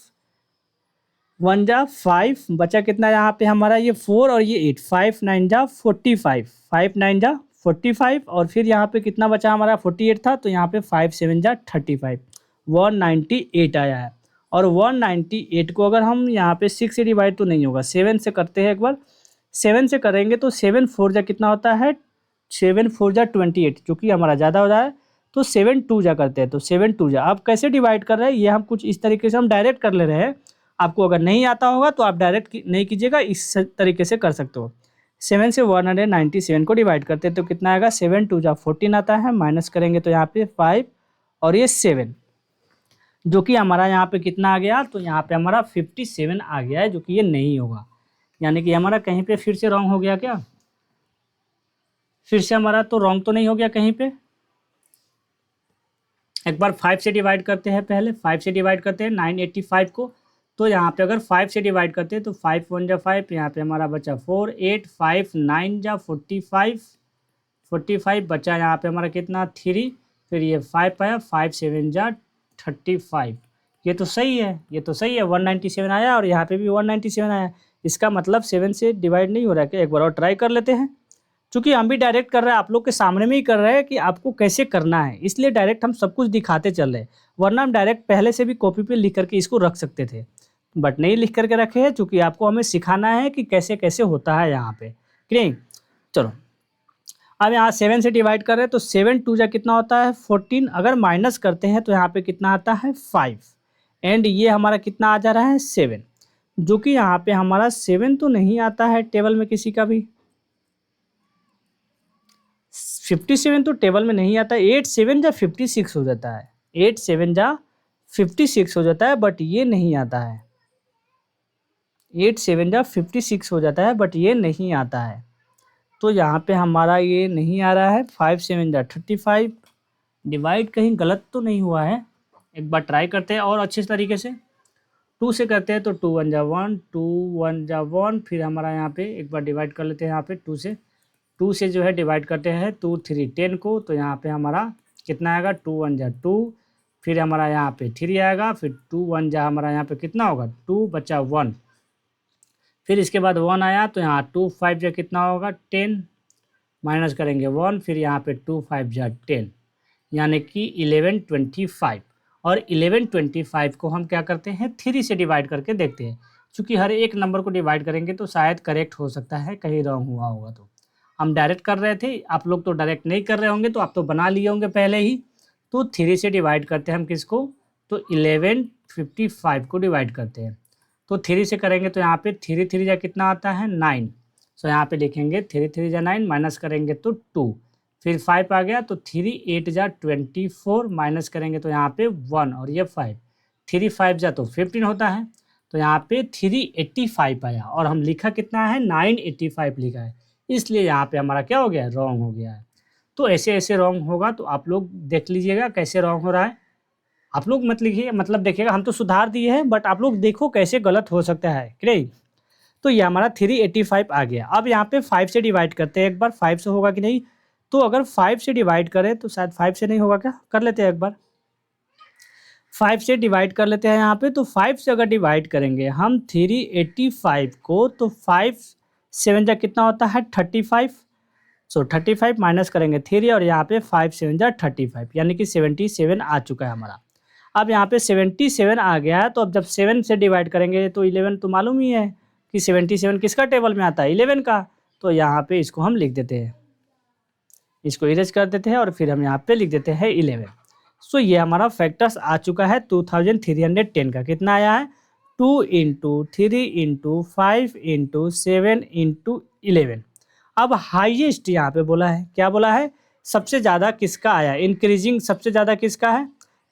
1 जा 5 बचा कितना यहाँ पे हमारा ये 4 और ये 8, 5 9 जा 45, 5 9 जा 45, और फिर यहाँ पे कितना बचा हमारा 48 था, तो यहाँ पे 5 7 जा 35, 198 आया है। और 198 को अगर हम यहाँ पे 6 से डिवाइड तो नहीं होगा, 7 से करते हैं एक बार। 7 से करेंगे तो 7 4 जा कितना होता है, 7 4 जा 28, जो कि हमारा ज़्यादा हो रहा है, तो 7 2 जा करते हैं, तो 7 2 जा। अब कैसे डिवाइड कर रहे हैं ये हम कुछ इस तरीके से हम डायरेक्ट कर ले रहे हैं। आपको अगर नहीं आता होगा तो आप डायरेक्ट नहीं कीजिएगा, इस तरीके से कर सकते हो। 7 से 197 को डिवाइड करते हैं तो कितना आएगा, 7 2 जा 14 आता है, माइनस करेंगे तो यहाँ पे 5 और ये 7, जो कि हमारा यहाँ पे कितना आ गया, तो यहाँ पे हमारा 57 आ गया है, जो कि ये नहीं होगा। यानी कि हमारा कहीं पे फिर से रॉन्ग हो गया क्या, फिर से हमारा तो रॉन्ग तो नहीं हो गया कहीं पे। एक बार 5 से डिवाइड करते हैं, पहले 5 से डिवाइड करते हैं 985 को। तो यहाँ पे अगर 5 से डिवाइड करते हैं तो 5 1 जा 5, यहाँ पे हमारा बचा 4 8 5 9 जा 45 बचा यहाँ पे हमारा कितना 3, फिर ये 5 आया, 5 7 जा 35। ये तो सही है, ये तो सही है, 197 आया, और यहाँ पे भी 197 आया। इसका मतलब 7 से डिवाइड नहीं हो रहा है क्या, एक बार और ट्राई कर लेते हैं। चूँकि हम भी डायरेक्ट कर रहे हैं, आप लोग के सामने में ही कर रहे हैं कि आपको कैसे करना है, इसलिए डायरेक्ट हम सब कुछ दिखाते चल रहे हैं। वरना हम डायरेक्ट पहले से भी कॉपी पे लिख करके इसको रख सकते थे, बट नहीं लिख करके रखे हैं, चूँकि आपको हमें सिखाना है कि कैसे कैसे होता है यहाँ पे, कि नहीं। चलो अब यहाँ 7 से डिवाइड कर रहे हैं तो 7 2 जा कितना होता है 14, अगर माइनस करते हैं तो यहाँ पे कितना आता है 5, एंड ये हमारा कितना आ जा रहा है 7, जो कि यहाँ पे हमारा 7 तो नहीं आता है टेबल में किसी का भी। 57 तो टेबल में नहीं आता, 8 7 जा 56 हो जाता है, 8 7 जा 56 हो जाता है, बट ये नहीं आता है। 8 7 जा 56 हो जाता है, बट ये नहीं आता है। तो यहाँ पे हमारा ये नहीं आ रहा है। 5 7 जा 35, डिवाइड कहीं गलत तो नहीं हुआ है, एक बार ट्राई करते हैं और अच्छे तरीके से। 2 से करते हैं तो 2 1 जा 1, 2 1 जा 1, फिर हमारा यहाँ पे एक बार डिवाइड कर लेते हैं, यहाँ पे 2 से जो है डिवाइड करते हैं 2 3 10 को, तो यहाँ पे हमारा कितना आएगा 2 1 जा 2, फिर हमारा यहाँ पे 3 आएगा, फिर 2 1 जा हमारा यहाँ पे कितना होगा 2 बचा 1, फिर इसके बाद 1 आया, तो यहाँ 2 5 जा कितना होगा 10, माइनस करेंगे 1, फिर यहाँ पे 2 5 जा 10, यानी कि 1125। और 1125 को हम क्या करते हैं 3 से डिवाइड करके देखते हैं, क्योंकि हर एक नंबर को डिवाइड करेंगे तो शायद करेक्ट हो सकता है, कहीं रॉन्ग हुआ होगा। तो हम डायरेक्ट कर रहे थे, आप लोग तो डायरेक्ट नहीं कर रहे होंगे, तो आप तो बना लिए होंगे पहले ही। तो 3 से डिवाइड करते हैं हम किसको, तो 1155 को डिवाइड करते हैं। तो 3 से करेंगे तो यहाँ पे 3 3 जा कितना आता है 9, सो यहाँ पे लिखेंगे 3 3 जा 9, माइनस करेंगे तो 2, फिर 5 आ गया, तो 3 8 जा 24, माइनस करेंगे तो यहाँ पे 1 और ये 5, 3 5 जा तो 15 होता है, तो यहाँ पे 385 आया, और हम लिखा कितना है 985 लिखा है, इसलिए यहाँ पे हमारा क्या हो गया रॉन्ग हो गया है। तो ऐसे ऐसे रॉन्ग होगा, तो आप लोग देख लीजिएगा कैसे रॉन्ग हो रहा है। आप लोग मत लिखिए, मतलब देखिएगा, हम तो सुधार दिए हैं, बट आप लोग देखो कैसे गलत हो सकता है कि नहीं। तो ये हमारा 385 आ गया। अब यहाँ पे 5 से डिवाइड करते हैं एक बार, 5 से होगा कि नहीं। तो अगर 5 से डिवाइड करें तो शायद 5 से नहीं होगा क्या, कर लेते हैं एक बार, 5 से डिवाइड कर लेते हैं यहाँ पे। तो 5 से अगर डिवाइड करेंगे हम 385 को, तो 5 7 जा कितना होता है 35, सो 35 माइनस करेंगे 3, और यहाँ पे 5 7 जा 35, यानी कि 77 आ चुका है हमारा। अब यहाँ पे 77 आ गया है, तो अब जब 7 से डिवाइड करेंगे तो 11 तो मालूम ही है कि 77 किसका टेबल में आता है 11 का। तो यहाँ पे इसको हम लिख देते हैं, इसको इरेज कर देते हैं, और फिर हम यहाँ पे लिख देते हैं 11। सो ये हमारा फैक्टर्स आ चुका है 2310 का, कितना आया है 2 इंटू 3 इंटू 5 इंटू 7 इंटू 11। अब हाईएस्ट यहाँ पे बोला है, क्या बोला है, सबसे ज़्यादा किसका आया, इंक्रीजिंग सबसे ज़्यादा किसका है।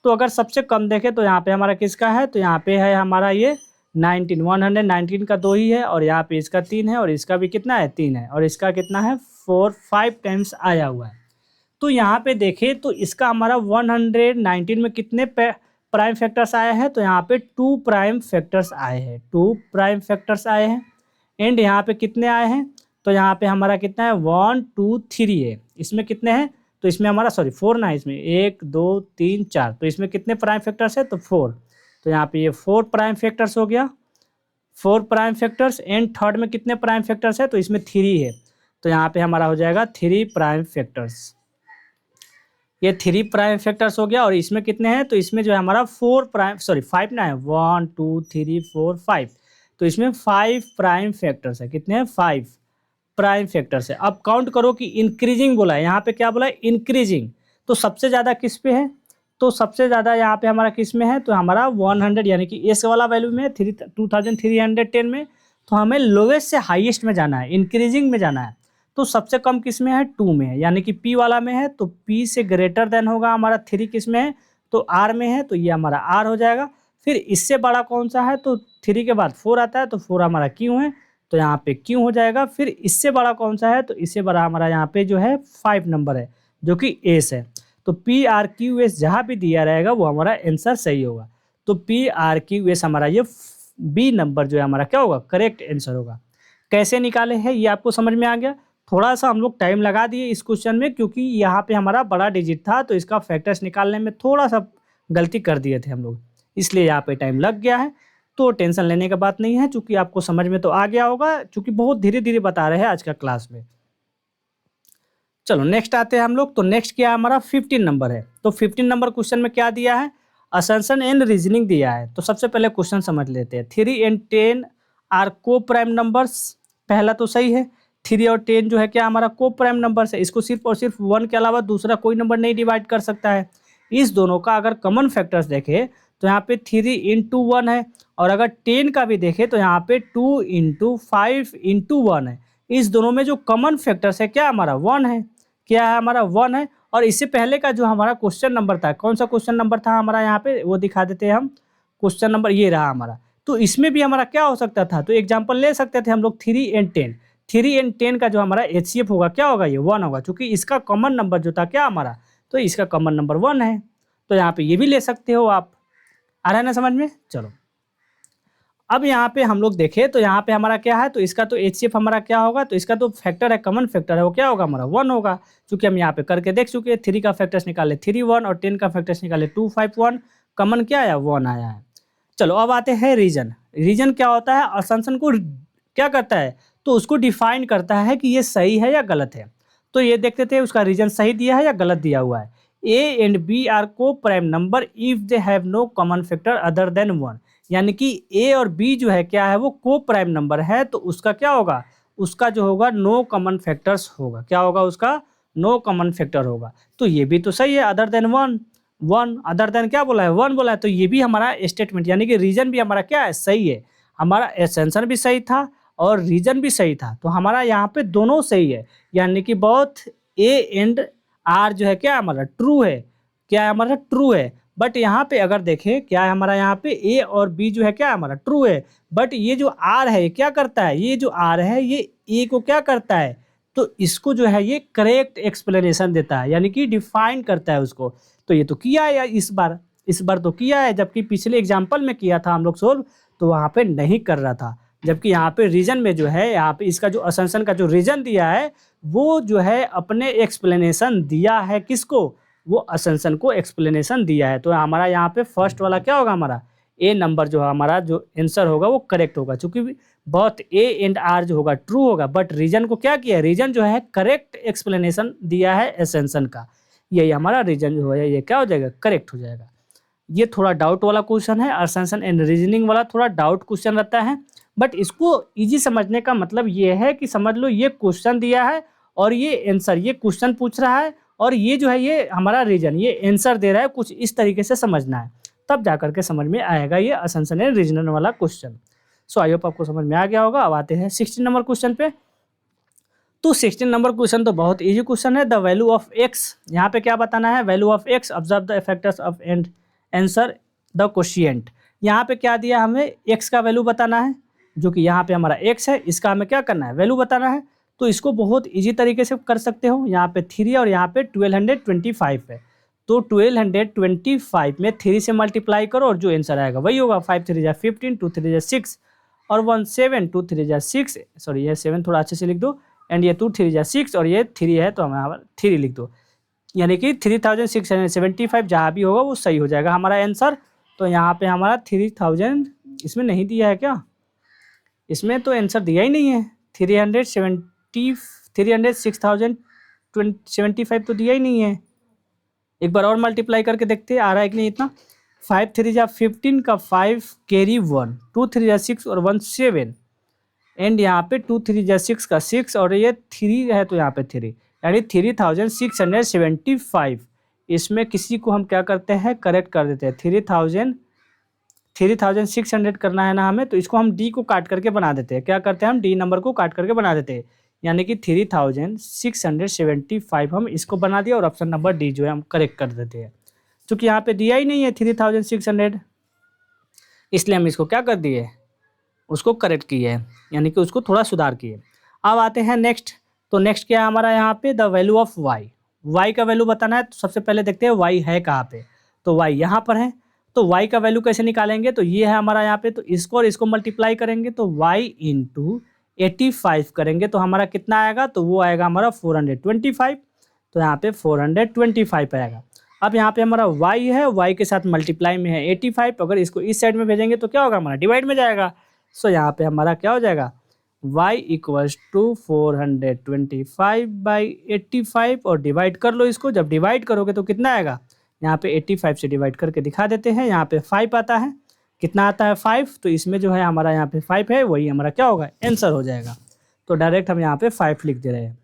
तो अगर सबसे कम देखें तो यहाँ पे हमारा किसका है, तो यहाँ पे है हमारा ये 19, 119 का 2 ही है, और यहाँ पे इसका 3 है, और इसका भी कितना है 3 है, और इसका कितना है 4, 5 टाइम्स आया हुआ है। तो यहाँ पे देखें तो इसका हमारा 119 में कितने प्राइम फैक्टर्स आए हैं, तो यहाँ पे 2 प्राइम फैक्टर्स आए हैं, 2 प्राइम फैक्टर्स आए हैं। एंड यहाँ पे कितने आए हैं, तो यहाँ पे हमारा कितना है 1 2 3 है, इसमें कितने हैं, तो इसमें हमारा 4 ना, इसमें 1 2 3 4, तो इसमें कितने प्राइम फैक्टर्स है, तो 4। तो यहाँ पे ये 4 प्राइम फैक्टर्स हो गया, 4 प्राइम फैक्टर्स। एंड थर्ड में कितने प्राइम फैक्टर्स है, तो इसमें 3 है, तो यहाँ पे हमारा हो जाएगा 3 प्राइम फैक्टर्स। ये 3 प्राइम फैक्टर्स हो गया, और इसमें कितने हैं, तो इसमें जो है हमारा 5 ना है, 1 2 3 4 5, तो इसमें 5 प्राइम फैक्टर्स है, कितने हैं 5 प्राइम फैक्टर्स है। अब काउंट करो कि इंक्रीजिंग बोला है, यहाँ पे क्या बोला है इंक्रीजिंग, तो सबसे ज़्यादा किस पे है, तो सबसे ज़्यादा यहाँ पे हमारा किस में है, तो हमारा 100 यानी कि एस वाला वैल्यू में 2310 में, तो हमें लोवेस्ट से हाईएस्ट में जाना है, इंक्रीजिंग में जाना है। तो सबसे कम किस में है, 2 में है, यानी कि पी वाला में है, तो पी से ग्रेटर देन होगा हमारा 3 किस में है, तो आर में है, तो ये हमारा आर हो जाएगा। फिर इससे बड़ा कौन सा है, तो 3 के बाद 4 आता है, तो 4 हमारा क्यों है, तो यहाँ पे क्यों हो जाएगा। फिर इससे बड़ा कौन सा है, तो इससे बड़ा हमारा यहाँ पे जो है 5 नंबर है, जो कि एस है। तो पी आर क्यू एस जहाँ भी दिया रहेगा वो हमारा आंसर सही होगा। तो पी आर क्यू एस हमारा ये बी नंबर जो है हमारा क्या होगा, करेक्ट आंसर होगा। कैसे निकाले हैं ये आपको समझ में आ गया। थोड़ा सा हम लोग टाइम लगा दिए इस क्वेश्चन में, क्योंकि यहाँ पे हमारा बड़ा डिजिट था, तो इसका फैक्टर्स निकालने में थोड़ा सा गलती कर दिए थे हम लोग, इसलिए यहाँ पे टाइम लग गया है। तो टेंशन लेने का बात नहीं है, चूंकि आपको समझ में तो आ गया होगा, चूंकि बहुत धीरे धीरे बता रहे हैं आज का क्लास में। चलो नेक्स्ट आते हैं हम लोग। तो नेक्स्ट क्या है हमारा 15 नंबर है। तो 15 नंबर क्वेश्चन में क्या दिया है, असम्पशन एंड रीजनिंग दिया है। तो सबसे पहले क्वेश्चन समझ लेते हैं। 3 and 10 आर को प्राइम नंबर्स, पहला तो सही है, 3 और 10 जो है क्या हमारा को प्राइम नंबर्स है, इसको सिर्फ और सिर्फ 1 के अलावा दूसरा कोई नंबर नहीं डिवाइड कर सकता है। इस दोनों का अगर कॉमन फैक्टर्स देखें तो यहाँ पे 3 into 1 है, और अगर 10 का भी देखें तो यहाँ पे 2 into 5 into 1 है। इस दोनों में जो कॉमन फैक्टर्स है क्या हमारा 1 है, क्या है हमारा 1 है। और इससे पहले का जो हमारा क्वेश्चन नंबर था, कौन सा क्वेश्चन नंबर था हमारा, यहाँ पे वो दिखा देते हैं हम। क्वेश्चन नंबर ये रहा हमारा, तो इसमें भी हमारा क्या हो सकता था, तो एग्जांपल ले सकते थे हम लोग 3 and 10। 3 and 10 का जो हमारा HCF होगा क्या होगा, ये 1 होगा, क्योंकि इसका कॉमन नंबर जो था क्या हमारा, तो इसका कॉमन नंबर 1 है। तो यहाँ पे ये भी ले सकते हो आप। आ रहा है ना समझ में। चलो अब यहाँ पे हम लोग देखें तो यहाँ पे हमारा क्या है, तो इसका तो HCF हमारा क्या होगा, तो इसका तो फैक्टर है, कॉमन फैक्टर है, वो क्या होगा हमारा 1 होगा, क्योंकि हम यहाँ पे करके देख चुके हैं। 3 का फैक्टर्स निकाले 3 1, और 10 का फैक्टर्स निकाले 2 5 1, कॉमन क्या आया 1 आया है। चलो अब आते हैं रीजन। रीजन क्या होता है, असम्पशन को क्या करता है, तो उसको डिफाइन करता है कि ये सही है या गलत है। तो ये देखते थे उसका रीजन सही दिया है या गलत दिया हुआ है। A and B are coprime number if they have no common factor other than 1, यानी कि A और B जो है क्या है, वो को प्राइम नंबर है, तो उसका क्या होगा, उसका जो होगा नो कॉमन फैक्टर्स होगा, क्या होगा उसका नो कॉमन फैक्टर होगा। तो ये भी तो सही है, अदर देन 1 अदर देन क्या बोला है 1 बोला है, तो ये भी हमारा स्टेटमेंट यानी कि रीजन भी हमारा क्या है सही है। हमारा एसेंशन भी सही था और रीजन भी सही था, तो हमारा यहाँ पे दोनों सही है, यानी कि बोथ A एंड R जो है क्या हमारा ट्रू है, क्या है हमारा ट्रू है। बट यहाँ पे अगर देखें क्या है हमारा, यहाँ पे A और B जो है क्या हमारा ट्रू है, बट ये जो R है ये क्या करता है, ये जो R है ये A को क्या करता है, तो इसको जो है ये करेक्ट एक्सप्लेनेशन देता है, यानी कि डिफाइन करता है उसको। तो ये तो किया है इस बार तो किया है, जबकि पिछले एग्जाम्पल में किया था हम लोग सोल्व, तो वहाँ पे नहीं कर रहा था। जबकि यहाँ पे रीजन में जो है, यहाँ पे इसका जो असम्पशन का जो रीजन दिया है वो जो है अपने एक्सप्लेनेशन दिया है, किसको, वो असम्पशन को एक्सप्लेनेशन दिया है। तो हमारा यहाँ पे फर्स्ट वाला क्या होगा, हमारा ए नंबर जो है हमारा जो आंसर होगा वो करेक्ट होगा, क्योंकि बहुत ए एंड आर जो होगा ट्रू होगा, बट रीजन को क्या किया, रीजन जो है करेक्ट एक्सप्लेनेशन दिया है असम्पशन का, यही हमारा रीजन जो है ये क्या हो जाएगा, करेक्ट हो जाएगा। ये थोड़ा डाउट वाला क्वेश्चन है, असम्पशन एंड रीजनिंग वाला थोड़ा डाउट क्वेश्चन रहता है, बट इसको इजी समझने का मतलब ये है कि समझ लो ये क्वेश्चन दिया है और ये आंसर, ये क्वेश्चन पूछ रहा है और ये जो है ये हमारा रीजन, ये आंसर दे रहा है, कुछ इस तरीके से समझना है। तब जा करके समझ में आएगा ये असेंशन एंड रीजनल वाला क्वेश्चन। सो आई होप आपको समझ में आ गया होगा। अब आते हैं 16 नंबर क्वेश्चन पे। तो 16 नंबर क्वेश्चन तो बहुत इजी क्वेश्चन है। द वैल्यू ऑफ एक्स, यहाँ पे क्या बताना है, value of x, observe the factors of and answer the quotient. यहाँ पे क्या दिया, हमें एक्स का वैल्यू बताना है, जो कि यहाँ पे हमारा एक्स है, इसका हमें क्या करना है, वैल्यू बताना है। तो इसको बहुत इजी तरीके से कर सकते हो। यहाँ पे 3 और यहाँ पे 1225 है, तो 1225 में 3 से मल्टीप्लाई करो और जो आंसर आएगा वही होगा। 5 3 जा 15, 2 3 जा 6 और 1 7, 2 3 जा 6, सॉरी ये 7 थोड़ा अच्छे से लिख दो, एंड ये 2 3 जा 6 और ये 3 है तो हमें 3 लिख दो, यानी कि 3675 जहाँ भी होगा वो सही हो जाएगा हमारा आंसर। तो यहाँ पे हमारा 3000 इसमें नहीं दिया है क्या, इसमें तो आंसर दिया ही नहीं है। 306,075 तो दिया ही नहीं है। एक बार और मल्टीप्लाई करके देखते हैं आ रहा है कि नहीं इतना। 5 3 जा 15 का 5 कैरी 1, 2 3 जा 6 और 1 7, एंड यहाँ पे 2 3 जा 6 का 6 और ये 3 है तो यहाँ पे 3, यानी 3675। इसमें किसी को हम क्या करते हैं, करेक्ट कर देते हैं। 3600 करना है ना हमें, तो इसको हम डी को काट करके बना देते हैं। क्या करते हैं, हम डी नंबर को काट करके बना देते हैं, यानी कि 3675 हम इसको बना दिया और ऑप्शन नंबर डी जो है हम करेक्ट कर देते हैं। क्योंकि यहाँ पे दिया ही नहीं है 3600, इसलिए हम इसको क्या कर दिए, उसको करेक्ट किए है, यानी कि उसको थोड़ा सुधार किए। अब आते हैं नेक्स्ट। तो नेक्स्ट क्या है हमारा यहाँ पे, the value of y. Y का वैल्यू बताना है। तो सबसे पहले देखते हैं वाई है कहाँ पे, तो वाई यहाँ पर है। तो वाई का वैल्यू कैसे निकालेंगे, तो ये है हमारा यहाँ पे, तो इसको और इसको मल्टीप्लाई करेंगे तो वाई इंटू 85 करेंगे तो हमारा कितना आएगा, तो वो आएगा हमारा 425। तो यहाँ पे 425 आएगा। अब यहाँ पे हमारा वाई है, वाई के साथ मल्टीप्लाई में है 85, अगर इसको इस साइड में भेजेंगे तो क्या होगा, हमारा डिवाइड में जाएगा। सो यहाँ पे हमारा क्या हो जाएगा, y इक्वल्स टू 425/85 और डिवाइड कर लो इसको। जब डिवाइड करोगे तो कितना आएगा, यहाँ पे 85 से डिवाइड करके दिखा देते हैं। यहाँ पे 5 आता है, कितना आता है 5, तो इसमें जो है हमारा यहाँ पे 5 है, वही हमारा क्या होगा, आंसर हो जाएगा। तो डायरेक्ट हम यहाँ पे 5 लिख दे रहे हैं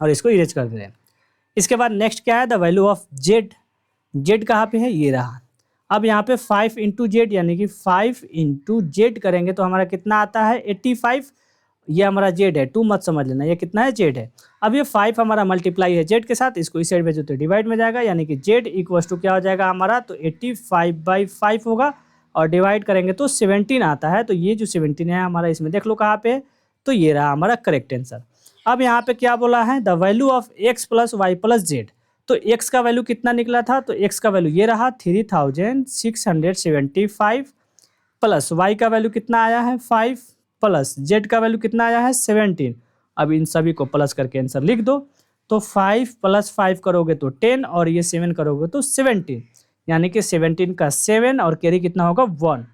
और इसको इरेज कर दे रहे हैं। इसके बाद नेक्स्ट क्या है, the value of Z. Z कहाँ पे है, ये रहा। अब यहाँ पे 5 इंटू जेड, यानी कि 5 इंटू जेड करेंगे तो हमारा कितना आता है 85। ये हमारा जेड है, 2 मत समझ लेना, ये कितना है, जेड है। अब ये 5 हमारा मल्टीप्लाई है जेड के साथ, इसको इस साइड भेजो तो डिवाइड में जाएगा, यानी कि जेड इक्वल्स टू क्या हो जाएगा हमारा, तो 85/5 होगा और डिवाइड करेंगे तो 17 आता है। तो ये जो 17 है हमारा, इसमें देख लो कहाँ पे है, तो ये रहा हमारा करेक्ट आंसर। अब यहाँ पे क्या बोला है, the value of x plus y plus z. तो x का वैल्यू कितना निकला था, तो x का वैल्यू ये रहा 3675 प्लस y का वैल्यू कितना आया है 5 प्लस z का वैल्यू कितना आया है 17। अब इन सभी को प्लस करके आंसर लिख दो। तो 5 + 5 करोगे तो 10 और ये 7 करोगे तो 17, यानी कि 17 का 7 और कैरी कितना होगा 1।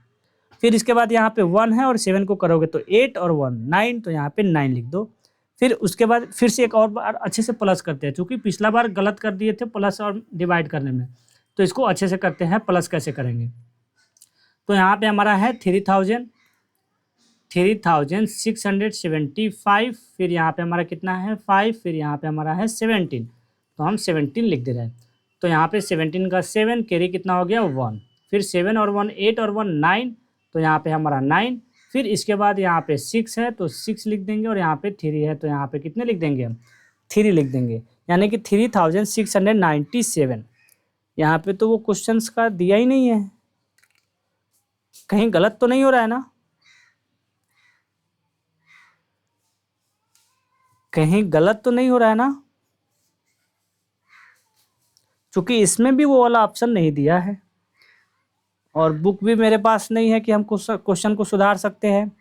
फिर इसके बाद यहाँ पे 1 है और 7 को करोगे तो 8 और 1 9, तो यहाँ पे 9 लिख दो। फिर उसके बाद फिर से एक और बार अच्छे से प्लस करते हैं, क्योंकि पिछला बार गलत कर दिए थे प्लस और डिवाइड करने में, तो इसको अच्छे से करते हैं। प्लस कैसे करेंगे, तो यहाँ पे हमारा है 3675, फिर यहाँ पे हमारा कितना है 5, फिर यहाँ पे हमारा है 17, तो हम 17 लिख दे रहे हैं। तो यहाँ पे 17 का 7, कैरी कितना हो गया 1, फिर 7 और 1 8 और 1 9, तो यहाँ पे हमारा 9। फिर इसके बाद यहाँ पे 6 है तो 6 लिख देंगे, और यहाँ पे 3 है तो यहाँ पे कितने लिख देंगे हम 3 लिख देंगे, यानी कि 3697। यहाँ पे तो वो क्वेश्चंस का दिया ही नहीं है, कहीं गलत तो नहीं हो रहा है ना, कहीं गलत तो नहीं हो रहा है ना, क्योंकि इसमें भी वो वाला ऑप्शन नहीं दिया है और बुक भी मेरे पास नहीं है कि हम क्वेश्चन को सुधार सकते हैं।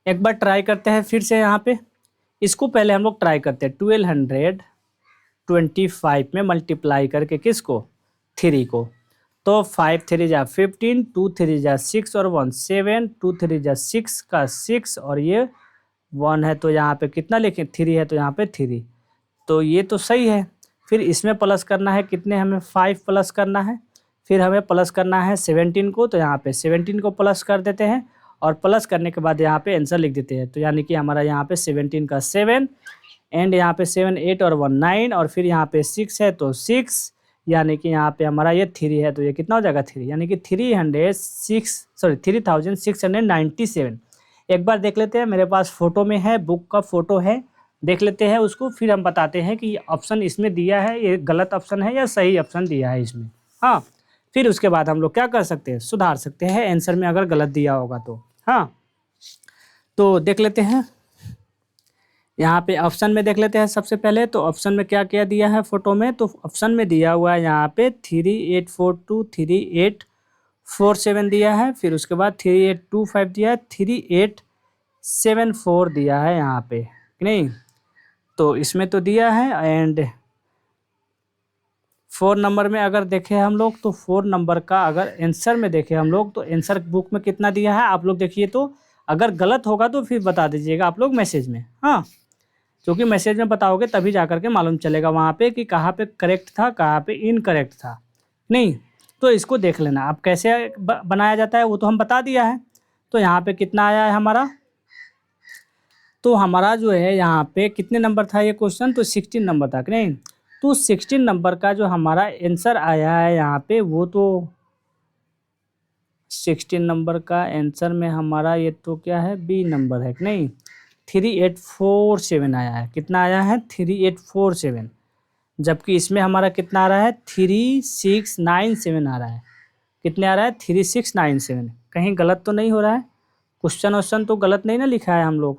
एक बार ट्राई करते हैं फिर से। यहाँ पे इसको पहले हम लोग ट्राई करते हैं 1225 में मल्टीप्लाई करके किसको 3 को, तो 5 3 जा 15, 2 3 जा 6 और 1 7, 2 3 जा 6 का 6 और ये 1 है, तो यहाँ पे कितना लिखें 3 है तो यहाँ पे 3, तो ये तो सही है। फिर इसमें प्लस करना है, कितने हमें 5 प्लस करना है, फिर हमें प्लस करना है 17 को, तो यहाँ पे 17 को प्लस कर देते हैं और प्लस करने के बाद यहाँ पे आंसर लिख देते हैं। तो यानी कि हमारा यहाँ पे 17 का 7 एंड यहाँ पे 7 8 और 1 9 और फिर यहाँ पे 6 है तो 6, यानी कि यहाँ पे हमारा ये 3 है तो ये कितना हो जाएगा 3, यानी कि 3697। एक बार देख लेते हैं, मेरे पास फ़ोटो में है, बुक का फ़ोटो है, देख लेते हैं उसको, फिर हम बताते हैं कि ऑप्शन इसमें दिया है ये गलत ऑप्शन है या सही ऑप्शन दिया है इसमें। हाँ, फिर उसके बाद हम लोग क्या कर सकते हैं, सुधार सकते हैं आंसर में अगर गलत दिया होगा तो। हाँ, तो देख लेते हैं यहाँ पे ऑप्शन में, देख लेते हैं सबसे पहले। तो ऑप्शन में क्या क्या दिया है फ़ोटो में, तो ऑप्शन में दिया हुआ है यहाँ पे 3842 3847 दिया है, फिर उसके बाद 3825 दिया है, 3874 दिया है यहाँ पे, नहीं तो इसमें तो दिया है। एंड 4 नंबर में अगर देखें हम लोग तो 4 नंबर का अगर आंसर में देखें हम लोग तो आंसर बुक में कितना दिया है आप लोग देखिए, तो अगर गलत होगा तो फिर बता दीजिएगा आप लोग मैसेज में। हाँ, क्योंकि मैसेज में बताओगे तभी जा करके मालूम चलेगा वहाँ पे कि कहाँ पे करेक्ट था कहाँ पे इनकरेक्ट था, नहीं तो इसको देख लेना। अब कैसे बनाया जाता है वो तो हम बता दिया है। तो यहाँ पे कितना आया है हमारा, तो हमारा जो है यहाँ पे कितने नंबर था ये क्वेश्चन, तो 16 नंबर था कि नहीं। तो 16 नंबर का जो हमारा आंसर आया है यहाँ पे वो तो 16 नंबर का आंसर में हमारा ये तो क्या है बी नंबर है कि नहीं, 3847 आया है। कितना आया है 3847, जबकि इसमें हमारा कितना आ रहा है 3697 आ रहा है। कितने आ रहा है 3697, कहीं गलत तो नहीं हो रहा है, क्वेश्चन तो गलत नहीं ना लिखा है हम लोग।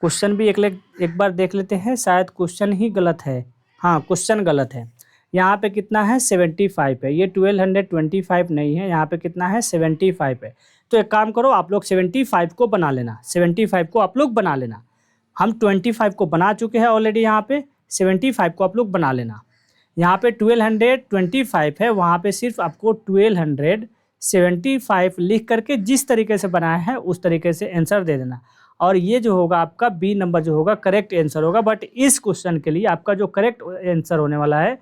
क्वेश्चन भी एक बार देख लेते हैं, शायद क्वेश्चन ही गलत है। हाँ, क्वेश्चन गलत है। यहाँ पे कितना है 75 है, ये 1225 नहीं है, यहाँ पे कितना है 75 है। तो एक काम करो आप लोग 75 को बना लेना, 75 को आप लोग बना लेना। हम 25 को बना चुके हैं ऑलरेडी, यहाँ पे 75 को आप लोग बना लेना। यहाँ पे 1225 है, वहाँ पे सिर्फ आपको 1275 लिख करके जिस तरीके से बनाया है उस तरीके से आंसर दे देना। और ये जो होगा आपका बी नंबर जो होगा करेक्ट आंसर होगा। बट इस क्वेश्चन के लिए आपका जो करेक्ट आंसर होने वाला है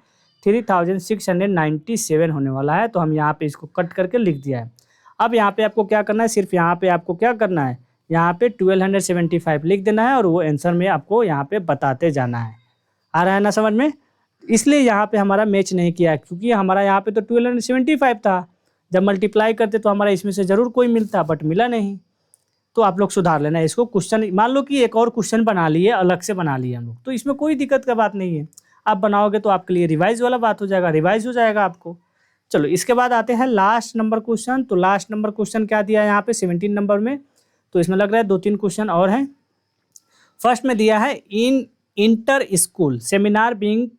3697 होने वाला है। तो हम यहाँ पे इसको कट करके लिख दिया है। अब यहाँ पे आपको क्या करना है, सिर्फ यहाँ पे आपको क्या करना है, यहाँ पे 1275 लिख देना है और वो आंसर में आपको यहाँ पे बताते जाना है। आ रहा है ना समझ में। इसलिए यहाँ पे हमारा मैच नहीं किया क्योंकि हमारा यहाँ पे तो 1275 था, जब मल्टीप्लाई करते तो हमारा इसमें से ज़रूर कोई मिलता, बट मिला नहीं। तो आप लोग सुधार लेना इसको। क्वेश्चन मान लो कि एक और क्वेश्चन बना लिए, अलग से बना लिए हम लोग, तो इसमें कोई दिक्कत का बात नहीं है। आप बनाओगे तो आपके लिए रिवाइज वाला बात हो जाएगा, रिवाइज हो जाएगा आपको। चलो इसके बाद आते हैं लास्ट नंबर क्वेश्चन। तो लास्ट नंबर क्वेश्चन क्या दिया है यहाँ पे 17 नंबर में, तो इसमें लग रहा है 2-3 क्वेश्चन और हैं। फर्स्ट में दिया है in inter school seminar being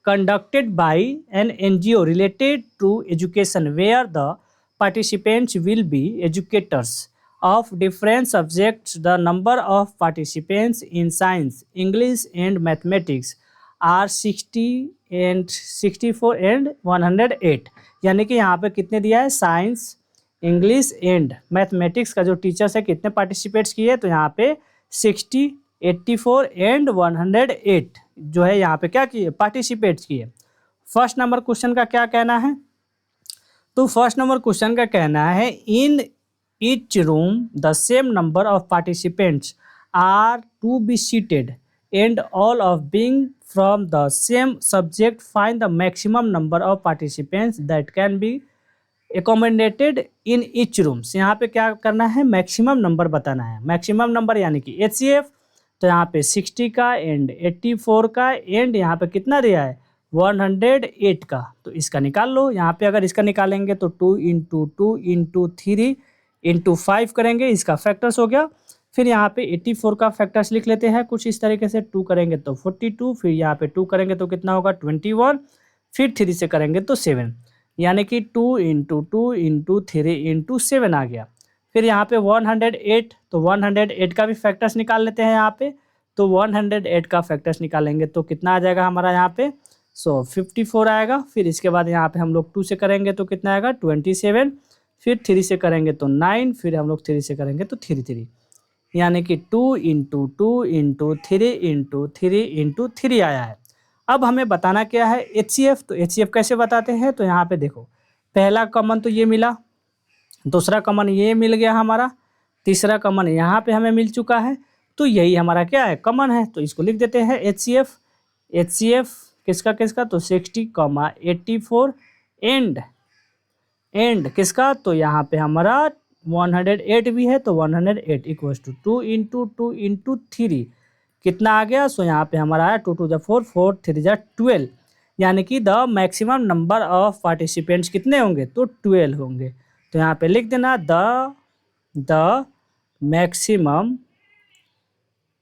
conducted by an NGO related to education where the participants will be educators of different subjects. The number of participants in science, English and mathematics are 60 and 64 and 108। यानी कि यहाँ पे कितने दिया है, science English and mathematics का जो teachers है कितने पार्टिसिपेट्स किए, तो यहाँ पे 60 84 एंड 108 जो है यहाँ पे क्या किए, पार्टिसिपेट्स किए। फर्स्ट नंबर क्वेश्चन का क्या कहना है, तो फर्स्ट नंबर क्वेश्चन का कहना है in each room the same number of participants are to be seated and all of being from the same subject find the maximum number of participants that can be accommodated in each rooms. यहाँ पे क्या करना है, maximum number बताना है। Maximum number यानी कि HCF, तो यहाँ पे 60 का एंड 84 का एंड यहाँ पे कितना दिया है 108 का, तो इसका निकाल लो। यहाँ पे अगर इसका निकालेंगे तो 2 × 2 × 3 × 5 करेंगे, इसका फैक्टर्स हो गया। फिर यहाँ पे 84 का फैक्टर्स लिख लेते हैं कुछ इस तरीके से, 2 करेंगे तो 42, फिर यहाँ पे 2 करेंगे तो कितना होगा 21, फिर 3 से करेंगे तो 7, यानी कि 2 × 2 × 3 × 7 आ गया। फिर यहाँ पे 108, तो 108 का भी फैक्टर्स निकाल लेते हैं यहाँ पे। तो 108 का फैक्टर्स निकालेंगे तो कितना आ जाएगा हमारा यहाँ पे 54 आएगा। फिर इसके बाद यहाँ पे हम लोग 2 से करेंगे तो कितना आएगा 27, फिर 3 से करेंगे तो 9, फिर हम लोग 3 से करेंगे तो 3, यानी कि 2 × 2 × 3 × 3 × 3 आया है। अब हमें बताना क्या है HCF, तो HCF कैसे बताते हैं, तो यहाँ पे देखो पहला कॉमन तो ये मिला, दूसरा कॉमन ये मिल गया हमारा, तीसरा कॉमन यहाँ पे हमें मिल चुका है, तो यही हमारा क्या है कॉमन है। तो इसको लिख देते हैं HCF किसका किसका, तो 60,84 एंड किसका, तो यहाँ पे हमारा 108 भी है, तो 108 इक्वल्स टू 2 × 2 × 3 कितना आ गया, सो यहाँ पे हमारा आया 2 × 4 4 3 12, यानी कि the maximum number of participants कितने होंगे, तो 12 होंगे। तो यहाँ पे लिख देना the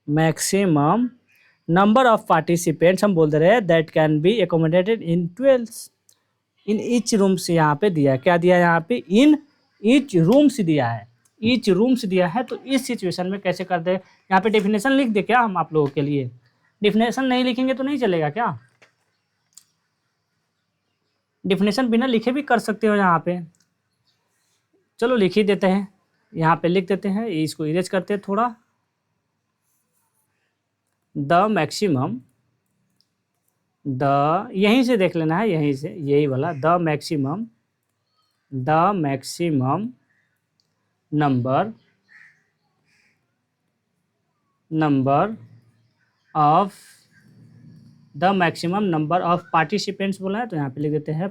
maximum number of participants हम बोल दे रहे हैं that can be accommodated in 12 in each rooms. यहाँ पे दिया क्या दिया है, यहाँ पे इन ईच रूम्स दिया है, ईच रूम्स दिया है। तो इस सिचुएशन में कैसे कर दे, यहाँ पे डेफिनेशन लिख दे क्या हम आप लोगों के लिए, डेफिनेशन नहीं लिखेंगे तो नहीं चलेगा क्या, डेफिनेशन बिना लिखे भी कर सकते हो यहाँ पे, चलो लिख ही देते हैं, यहाँ पे लिख देते हैं, इसको इरेज करते हैं थोड़ा, द मैक्सिमम, द यहीं से देख लेना है, यहीं से यही वाला, the maximum number of participants बोला है, तो यहाँ पे लिख देते हैं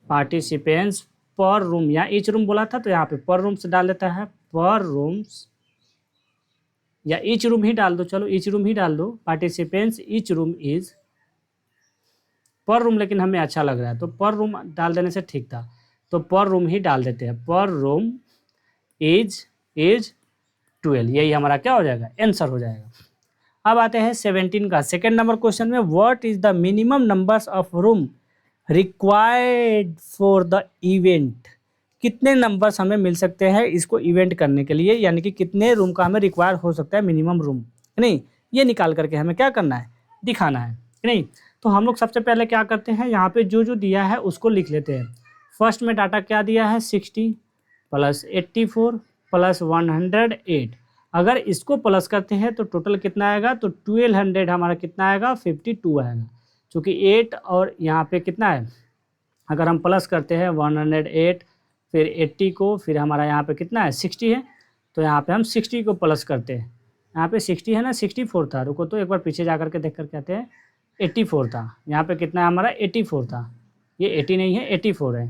पार्टिसिपेंट्स पर रूम, यहाँ ईच रूम बोला था तो यहाँ पे पर रूम से डाल देता है, पर रूम्स या ईच रूम ही डाल दो, चलो ईच रूम ही डाल दो, पार्टिसिपेंट्स ईच रूम इज पर रूम, लेकिन हमें अच्छा लग रहा है तो पर रूम डाल देने से ठीक था, तो पर रूम ही डाल देते हैं, पर रूम इज 12, यही हमारा क्या हो जाएगा, आंसर हो जाएगा। अब आते हैं 17 का सेकंड नंबर क्वेश्चन में, what is the minimum numbers of room required for the event, कितने नंबर्स हमें मिल सकते हैं इसको इवेंट करने के लिए, यानी कि कितने रूम का हमें रिक्वायर हो सकता है मिनिमम रूम, नहीं ये निकाल करके हमें क्या करना है, दिखाना है नहीं। तो हम लोग सबसे पहले क्या करते हैं, यहाँ पे जो दिया है उसको लिख लेते हैं। फर्स्ट में डाटा क्या दिया है, 60 + 84 + 108, अगर इसको प्लस करते हैं तो टोटल कितना आएगा, तो 1200 हमारा कितना आएगा, 52 आएगा, चूँकि 8 और यहाँ पे कितना है, अगर हम प्लस करते हैं 108 फिर 80 को, फिर हमारा यहाँ पे कितना है 60 है, तो यहाँ पे हम 60 को प्लस करते हैं, यहाँ पे 60 है ना, 64 था, रुको तो एक बार पीछे जा करके देख कर कहते हैं 84 था, यहाँ पे कितना है हमारा 84 था, ये 80 नहीं है 84 है,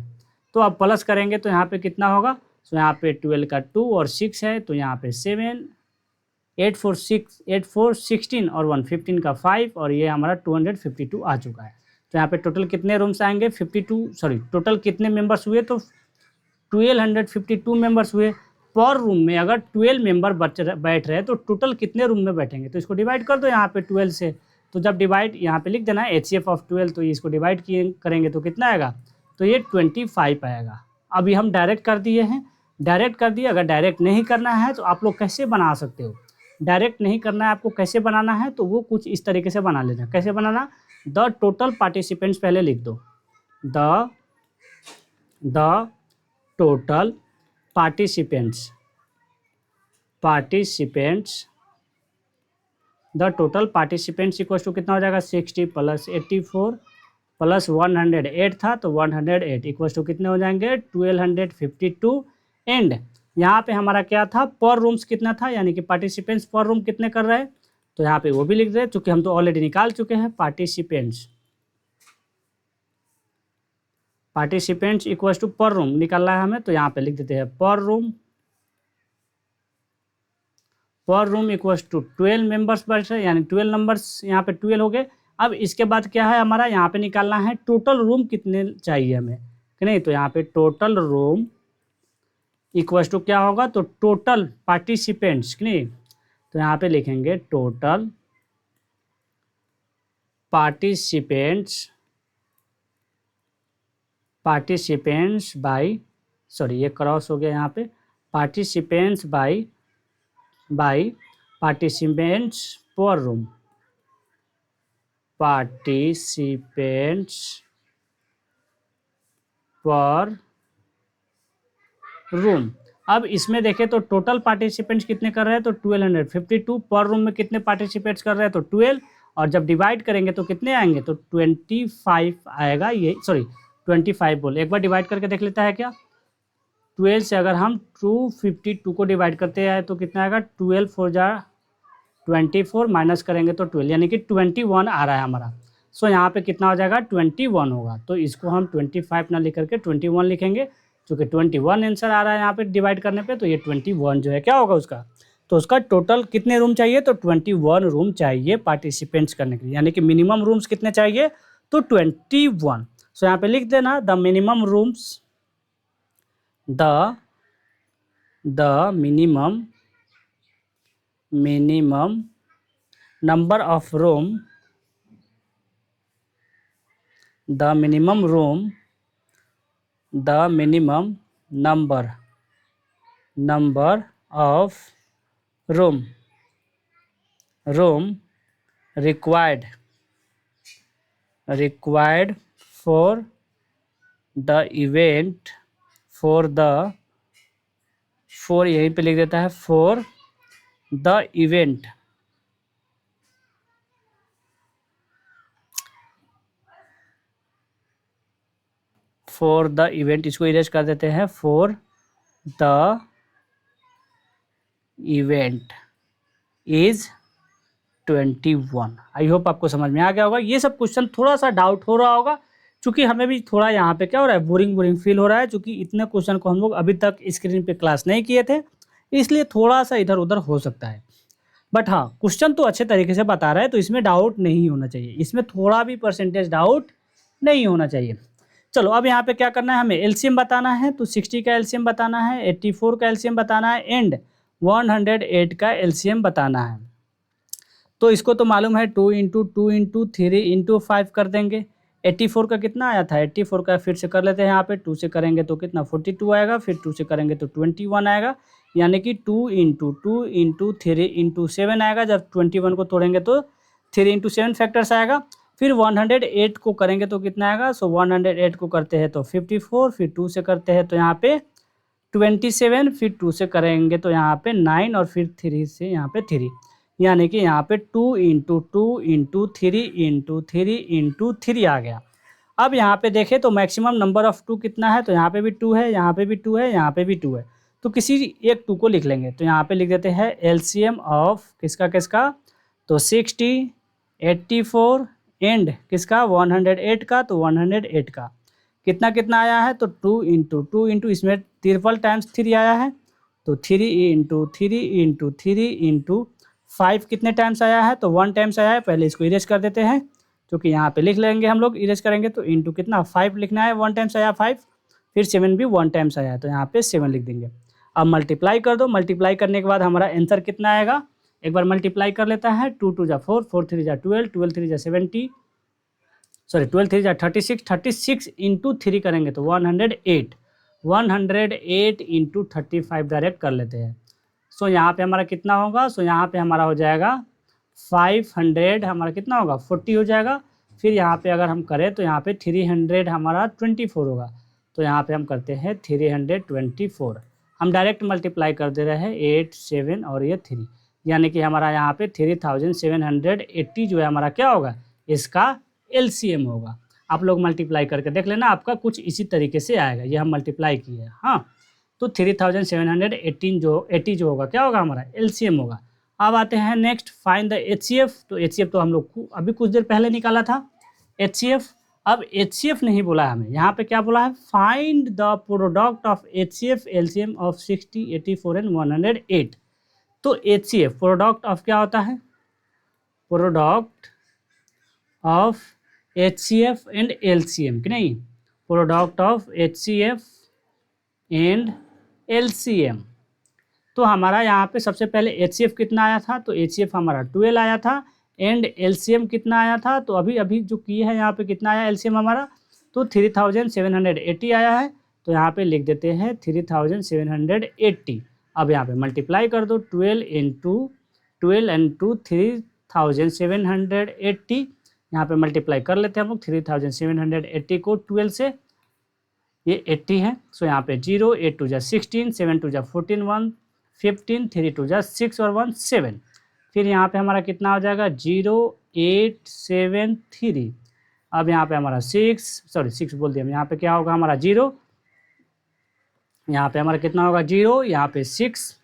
तो अब प्लस करेंगे तो यहाँ पे कितना होगा, तो यहाँ पे 12 का 2 और 6 है, तो यहाँ पे 7 8 4 16 और 1 15 का 5, और ये हमारा 252 आ चुका है। तो यहाँ पे टोटल कितने रूम्स आएंगे, 52 सॉरी टोटल कितने मेंबर्स हुए, तो 1252 मेंबर्स हुए। पर रूम में अगर 12 मेंबर बैठ रहे तो टोटल कितने रूम में बैठेंगे, तो इसको डिवाइड कर दो यहाँ पे 12 से, तो जब डिवाइड यहाँ पे लिख देना है HCF ऑफ 12, तो इसको डिवाइड करेंगे तो कितना आएगा, तो ये 25 आएगा। अभी हम डायरेक्ट कर दिए हैं, अगर डायरेक्ट नहीं करना है तो आप लोग कैसे बना सकते हो, डायरेक्ट नहीं करना है आपको, कैसे बनाना है तो वो कुछ इस तरीके से बना लेना। कैसे बनाना, द टोटल पार्टिसिपेंट्स पहले लिख दो, the total participants equal to कितना हो जाएगा, 60 + 84 + 108 था, तो 108 इक्वल टू कितने हो जाएंगे, 1252 एंड यहाँ पे हमारा क्या था, पर रूम्स कितना था, यानी कि पार्टिसिपेंट्स पर रूम कितने कर रहे हैं, तो यहाँ पे वो भी लिख रहे हैं, चूँकि हम तो ऑलरेडी निकाल चुके हैं। पार्टिसिपेंट्स इक्वल टू पर रूम निकालना है हमें, तो यहाँ पे लिख देते हैं पर रूम इक्वल टू 12 मेंबर्स बैठ रहे, यानी 12 नंबर्स यहाँ पे 12 हो गए। अब इसके बाद क्या है हमारा, यहाँ पे निकालना है टोटल रूम कितने चाहिए हमें, कि नहीं, तो यहाँ पे टोटल रूम इक्वल टू क्या होगा, तो टोटल पार्टिसिपेंट्स, कि नहीं, तो यहाँ पे लिखेंगे टोटल पार्टिसिपेंट्स बाई, सॉरी ये क्रॉस हो गया यहाँ पे, पार्टिसिपेंट्स बाई पार्टिसिपेंट्स पर रूम, पार्टिसिपेंट्स पर रूम। अब इसमें देखें तो टोटल पार्टिसिपेंट्स कितने कर रहे हैं, तो 1252, पर रूम में कितने पार्टिसिपेंट्स कर रहे हैं, तो 12, और जब डिवाइड करेंगे तो कितने आएंगे, तो 25 आएगा, ये सॉरी 25 बोले, एक बार डिवाइड करके देख लेता है क्या, 12 से अगर हम 252 को डिवाइड करते हैं तो कितना आएगा, 12 4 जा 24 माइनस करेंगे तो 12, यानी कि 21 आ रहा है हमारा। सो यहाँ पे कितना हो जाएगा 21 होगा। तो इसको हम 25 ना लिख करके 21 लिखेंगे, क्योंकि 21 आंसर आ रहा है यहाँ पे डिवाइड करने पे। तो ये 21 जो है क्या होगा उसका, तो उसका टोटल कितने रूम चाहिए, तो 21 रूम चाहिए पार्टिसिपेंट्स करने के लिए, यानी कि मिनिमम रूम्स कितने चाहिए, तो 21। सो यहाँ पे लिख देना the minimum rooms, the minimum number of room, the minimum room, the minimum number of room required for the event, for यहीं पे लिख देता है for the event, for the event, इसको इरेज कर देते हैं, for the event is 21। I hope आपको समझ में आ गया होगा। ये सब क्वेश्चन थोड़ा सा डाउट हो रहा होगा, क्योंकि हमें भी थोड़ा यहाँ पे क्या हो रहा है, बोरिंग फील हो रहा है, क्योंकि इतने क्वेश्चन को हम लोग अभी तक स्क्रीन पे क्लास नहीं किए थे, इसलिए थोड़ा सा इधर उधर हो सकता है। बट हाँ, क्वेश्चन तो अच्छे तरीके से बता रहा है, तो इसमें डाउट नहीं होना चाहिए, इसमें थोड़ा भी परसेंटेज डाउट नहीं होना चाहिए। चलो अब यहाँ पे क्या करना है, हमें एलसीएम बताना है। तो 60 का एलसीएम बताना है, 84 का एलसीएम बताना है, एंड 108 का एलसीएम बताना है। तो इसको तो मालूम है 2 इंटू 2 इंटू 3 इंटू 5 कर देंगे। 84 का कितना आया था, 84 का फिर से कर लेते हैं, यहाँ पे 2 से करेंगे तो कितना 42 आएगा, फिर 2 से करेंगे तो 21 आएगा, यानी कि 2 इंटू 2 इंटू 3 इंटू 7 आएगा। जब 21 को तोड़ेंगे तो 3 इंटू 7 फैक्टर्स आएगा। फिर 108 को करेंगे तो कितना आएगा, सो 108 को करते हैं तो 54, फिर 2 से करते हैं तो यहाँ पे 27, फिर 2 से करेंगे तो यहाँ पे 9, और फिर 3 से यहाँ पे 3, यानी कि यहाँ पे 2 इंटू 2 इंटू 3 इंटू 3 इंटू 3 आ गया। अब यहाँ पे देखें तो मैक्सिमम नंबर ऑफ 2 कितना है, तो यहाँ पे भी 2 है, यहाँ पे भी 2 है, यहाँ पे भी 2 है, तो किसी एक 2 को लिख लेंगे। तो यहाँ पे लिख देते हैं एलसीएम ऑफ किसका किसका, तो 60, 84 एंड किसका 108 का, तो 108 का कितना कितना आया है, तो 2 इंटू 2 इंटू इसमें ट्रिपल टाइम्स 3 आया है, तो 3 इंटू 3 इंटू 3 इंटू 5 कितने टाइम्स आया है, तो 1 टाइम्स आया है। पहले इसको इरेज कर देते हैं, क्योंकि यहाँ पे लिख लेंगे हम लोग, इरेज करेंगे तो इंटू कितना 5 लिखना है, 1 टाइम्स आया 5, फिर 7 भी 1 टाइम्स आया है, तो यहाँ पे 7 लिख देंगे। अब मल्टीप्लाई कर दो, मल्टीप्लाई करने के बाद हमारा आंसर कितना आएगा, एक बार मल्टीप्लाई कर लेता है, 2 2 जा 4, 4 3 जा 12, 12 3 जा 70, सॉरी 12 3 जा 36, 36 इंटू 3 करेंगे तो 108, 108 इंटू 35 डायरेक्ट कर लेते हैं। सो यहाँ पे हमारा कितना होगा, सो यहाँ पे हमारा हो जाएगा 500, हमारा कितना होगा 40 हो जाएगा। फिर यहाँ पे अगर हम करें तो यहाँ पे 300 हमारा 24 होगा, तो यहाँ पे हम करते हैं 324, हम डायरेक्ट मल्टीप्लाई कर दे रहे हैं 8 7 और ये 3, यानी कि हमारा यहाँ पे 3780 जो है हमारा क्या होगा, इसका एलसीएम होगा। आप लोग मल्टीप्लाई करके देख लेना, आपका कुछ इसी तरीके से आएगा, ये हम मल्टीप्लाई किए हैं। हाँ, तो 3780 जो होगा क्या होगा, हमारा एलसीएम होगा। अब आते हैं नेक्स्ट, फाइंड द एचसीएफ। तो एचसीएफ तो हम लोग अभी कुछ देर पहले निकाला था एचसीएफ। अब एचसीएफ नहीं बोला है हमें, यहाँ पे क्या बोला है, find the product of HCF LCM of 60, 84 and 108। तो एचसीएफ प्रोडक्ट ऑफ क्या होता है, product of HCF and LCM, कि नहीं, product of HCF and LCM. तो हमारा यहाँ पे सबसे पहले एचसीएफ कितना आया था, तो एचसीएफ हमारा 12 आया था, एंड एलसीएम कितना आया था, तो अभी जो किए हैं यहाँ पे कितना आया एलसीएम हमारा, तो 3780 आया है। तो यहाँ पे लिख देते हैं 3780। अब यहाँ पे मल्टीप्लाई कर दो, 12 इंटू 3780, यहाँ पे मल्टीप्लाई कर लेते हैं हम लोग 3780 को 12 से, ये 80 है। सो यहाँ पे 0, 8 2 जा 16, 7 2 जा 14, 1 15, 3 2 जा 6 और 1 7। फिर यहाँ पे हमारा कितना हो जाएगा 0 8 7 3। अब यहाँ पे हमारा 6 बोल दिया, यहाँ पे क्या होगा हमारा 0, यहाँ पे हमारा कितना होगा 0, यहाँ पे 6,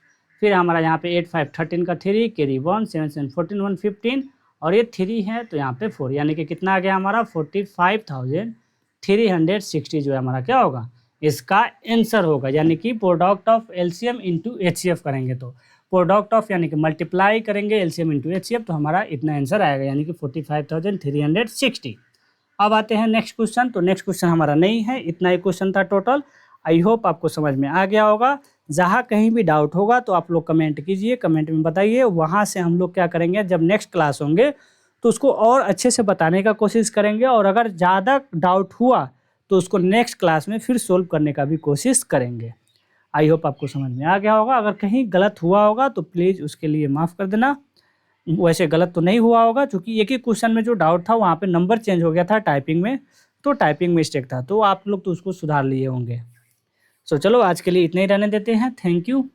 फिर हमारा यहाँ पे 8 5 13 का 3, कैरी 1, 7 7 14 1 15 और ये 3 है तो यहाँ पे 4, यानी कि कितना आ गया हमारा 45,360 जो है हमारा क्या होगा, इसका आंसर होगा। यानी कि product of LCM into HCF करेंगे तो प्रोडक्ट ऑफ यानी कि मल्टीप्लाई करेंगे एलसीएम इंटू एचसीएफ तो हमारा इतना आंसर आएगा, यानी कि 45,360। अब आते हैं नेक्स्ट क्वेश्चन। तो नेक्स्ट क्वेश्चन हमारा नहीं है, इतना ही क्वेश्चन था टोटल। आई होप आपको समझ में आ गया होगा। जहाँ कहीं भी डाउट होगा तो आप लोग कमेंट कीजिए, कमेंट में बताइए। वहाँ से हम लोग क्या करेंगे, जब नेक्स्ट क्लास होंगे तो उसको और अच्छे से बताने का कोशिश करेंगे, और अगर ज़्यादा डाउट हुआ तो उसको नेक्स्ट क्लास में फिर सोल्व करने का भी कोशिश करेंगे। आई होप आपको समझ में आ गया होगा। अगर कहीं गलत हुआ होगा तो प्लीज़ उसके लिए माफ़ कर देना। वैसे गलत तो नहीं हुआ होगा, क्योंकि एक ही क्वेश्चन में जो डाउट था वहाँ पे नंबर चेंज हो गया था टाइपिंग में, तो टाइपिंग मिस्टेक था, तो आप लोग तो उसको सुधार लिए होंगे। सो चलो आज के लिए इतना ही रहने देते हैं। Thank you.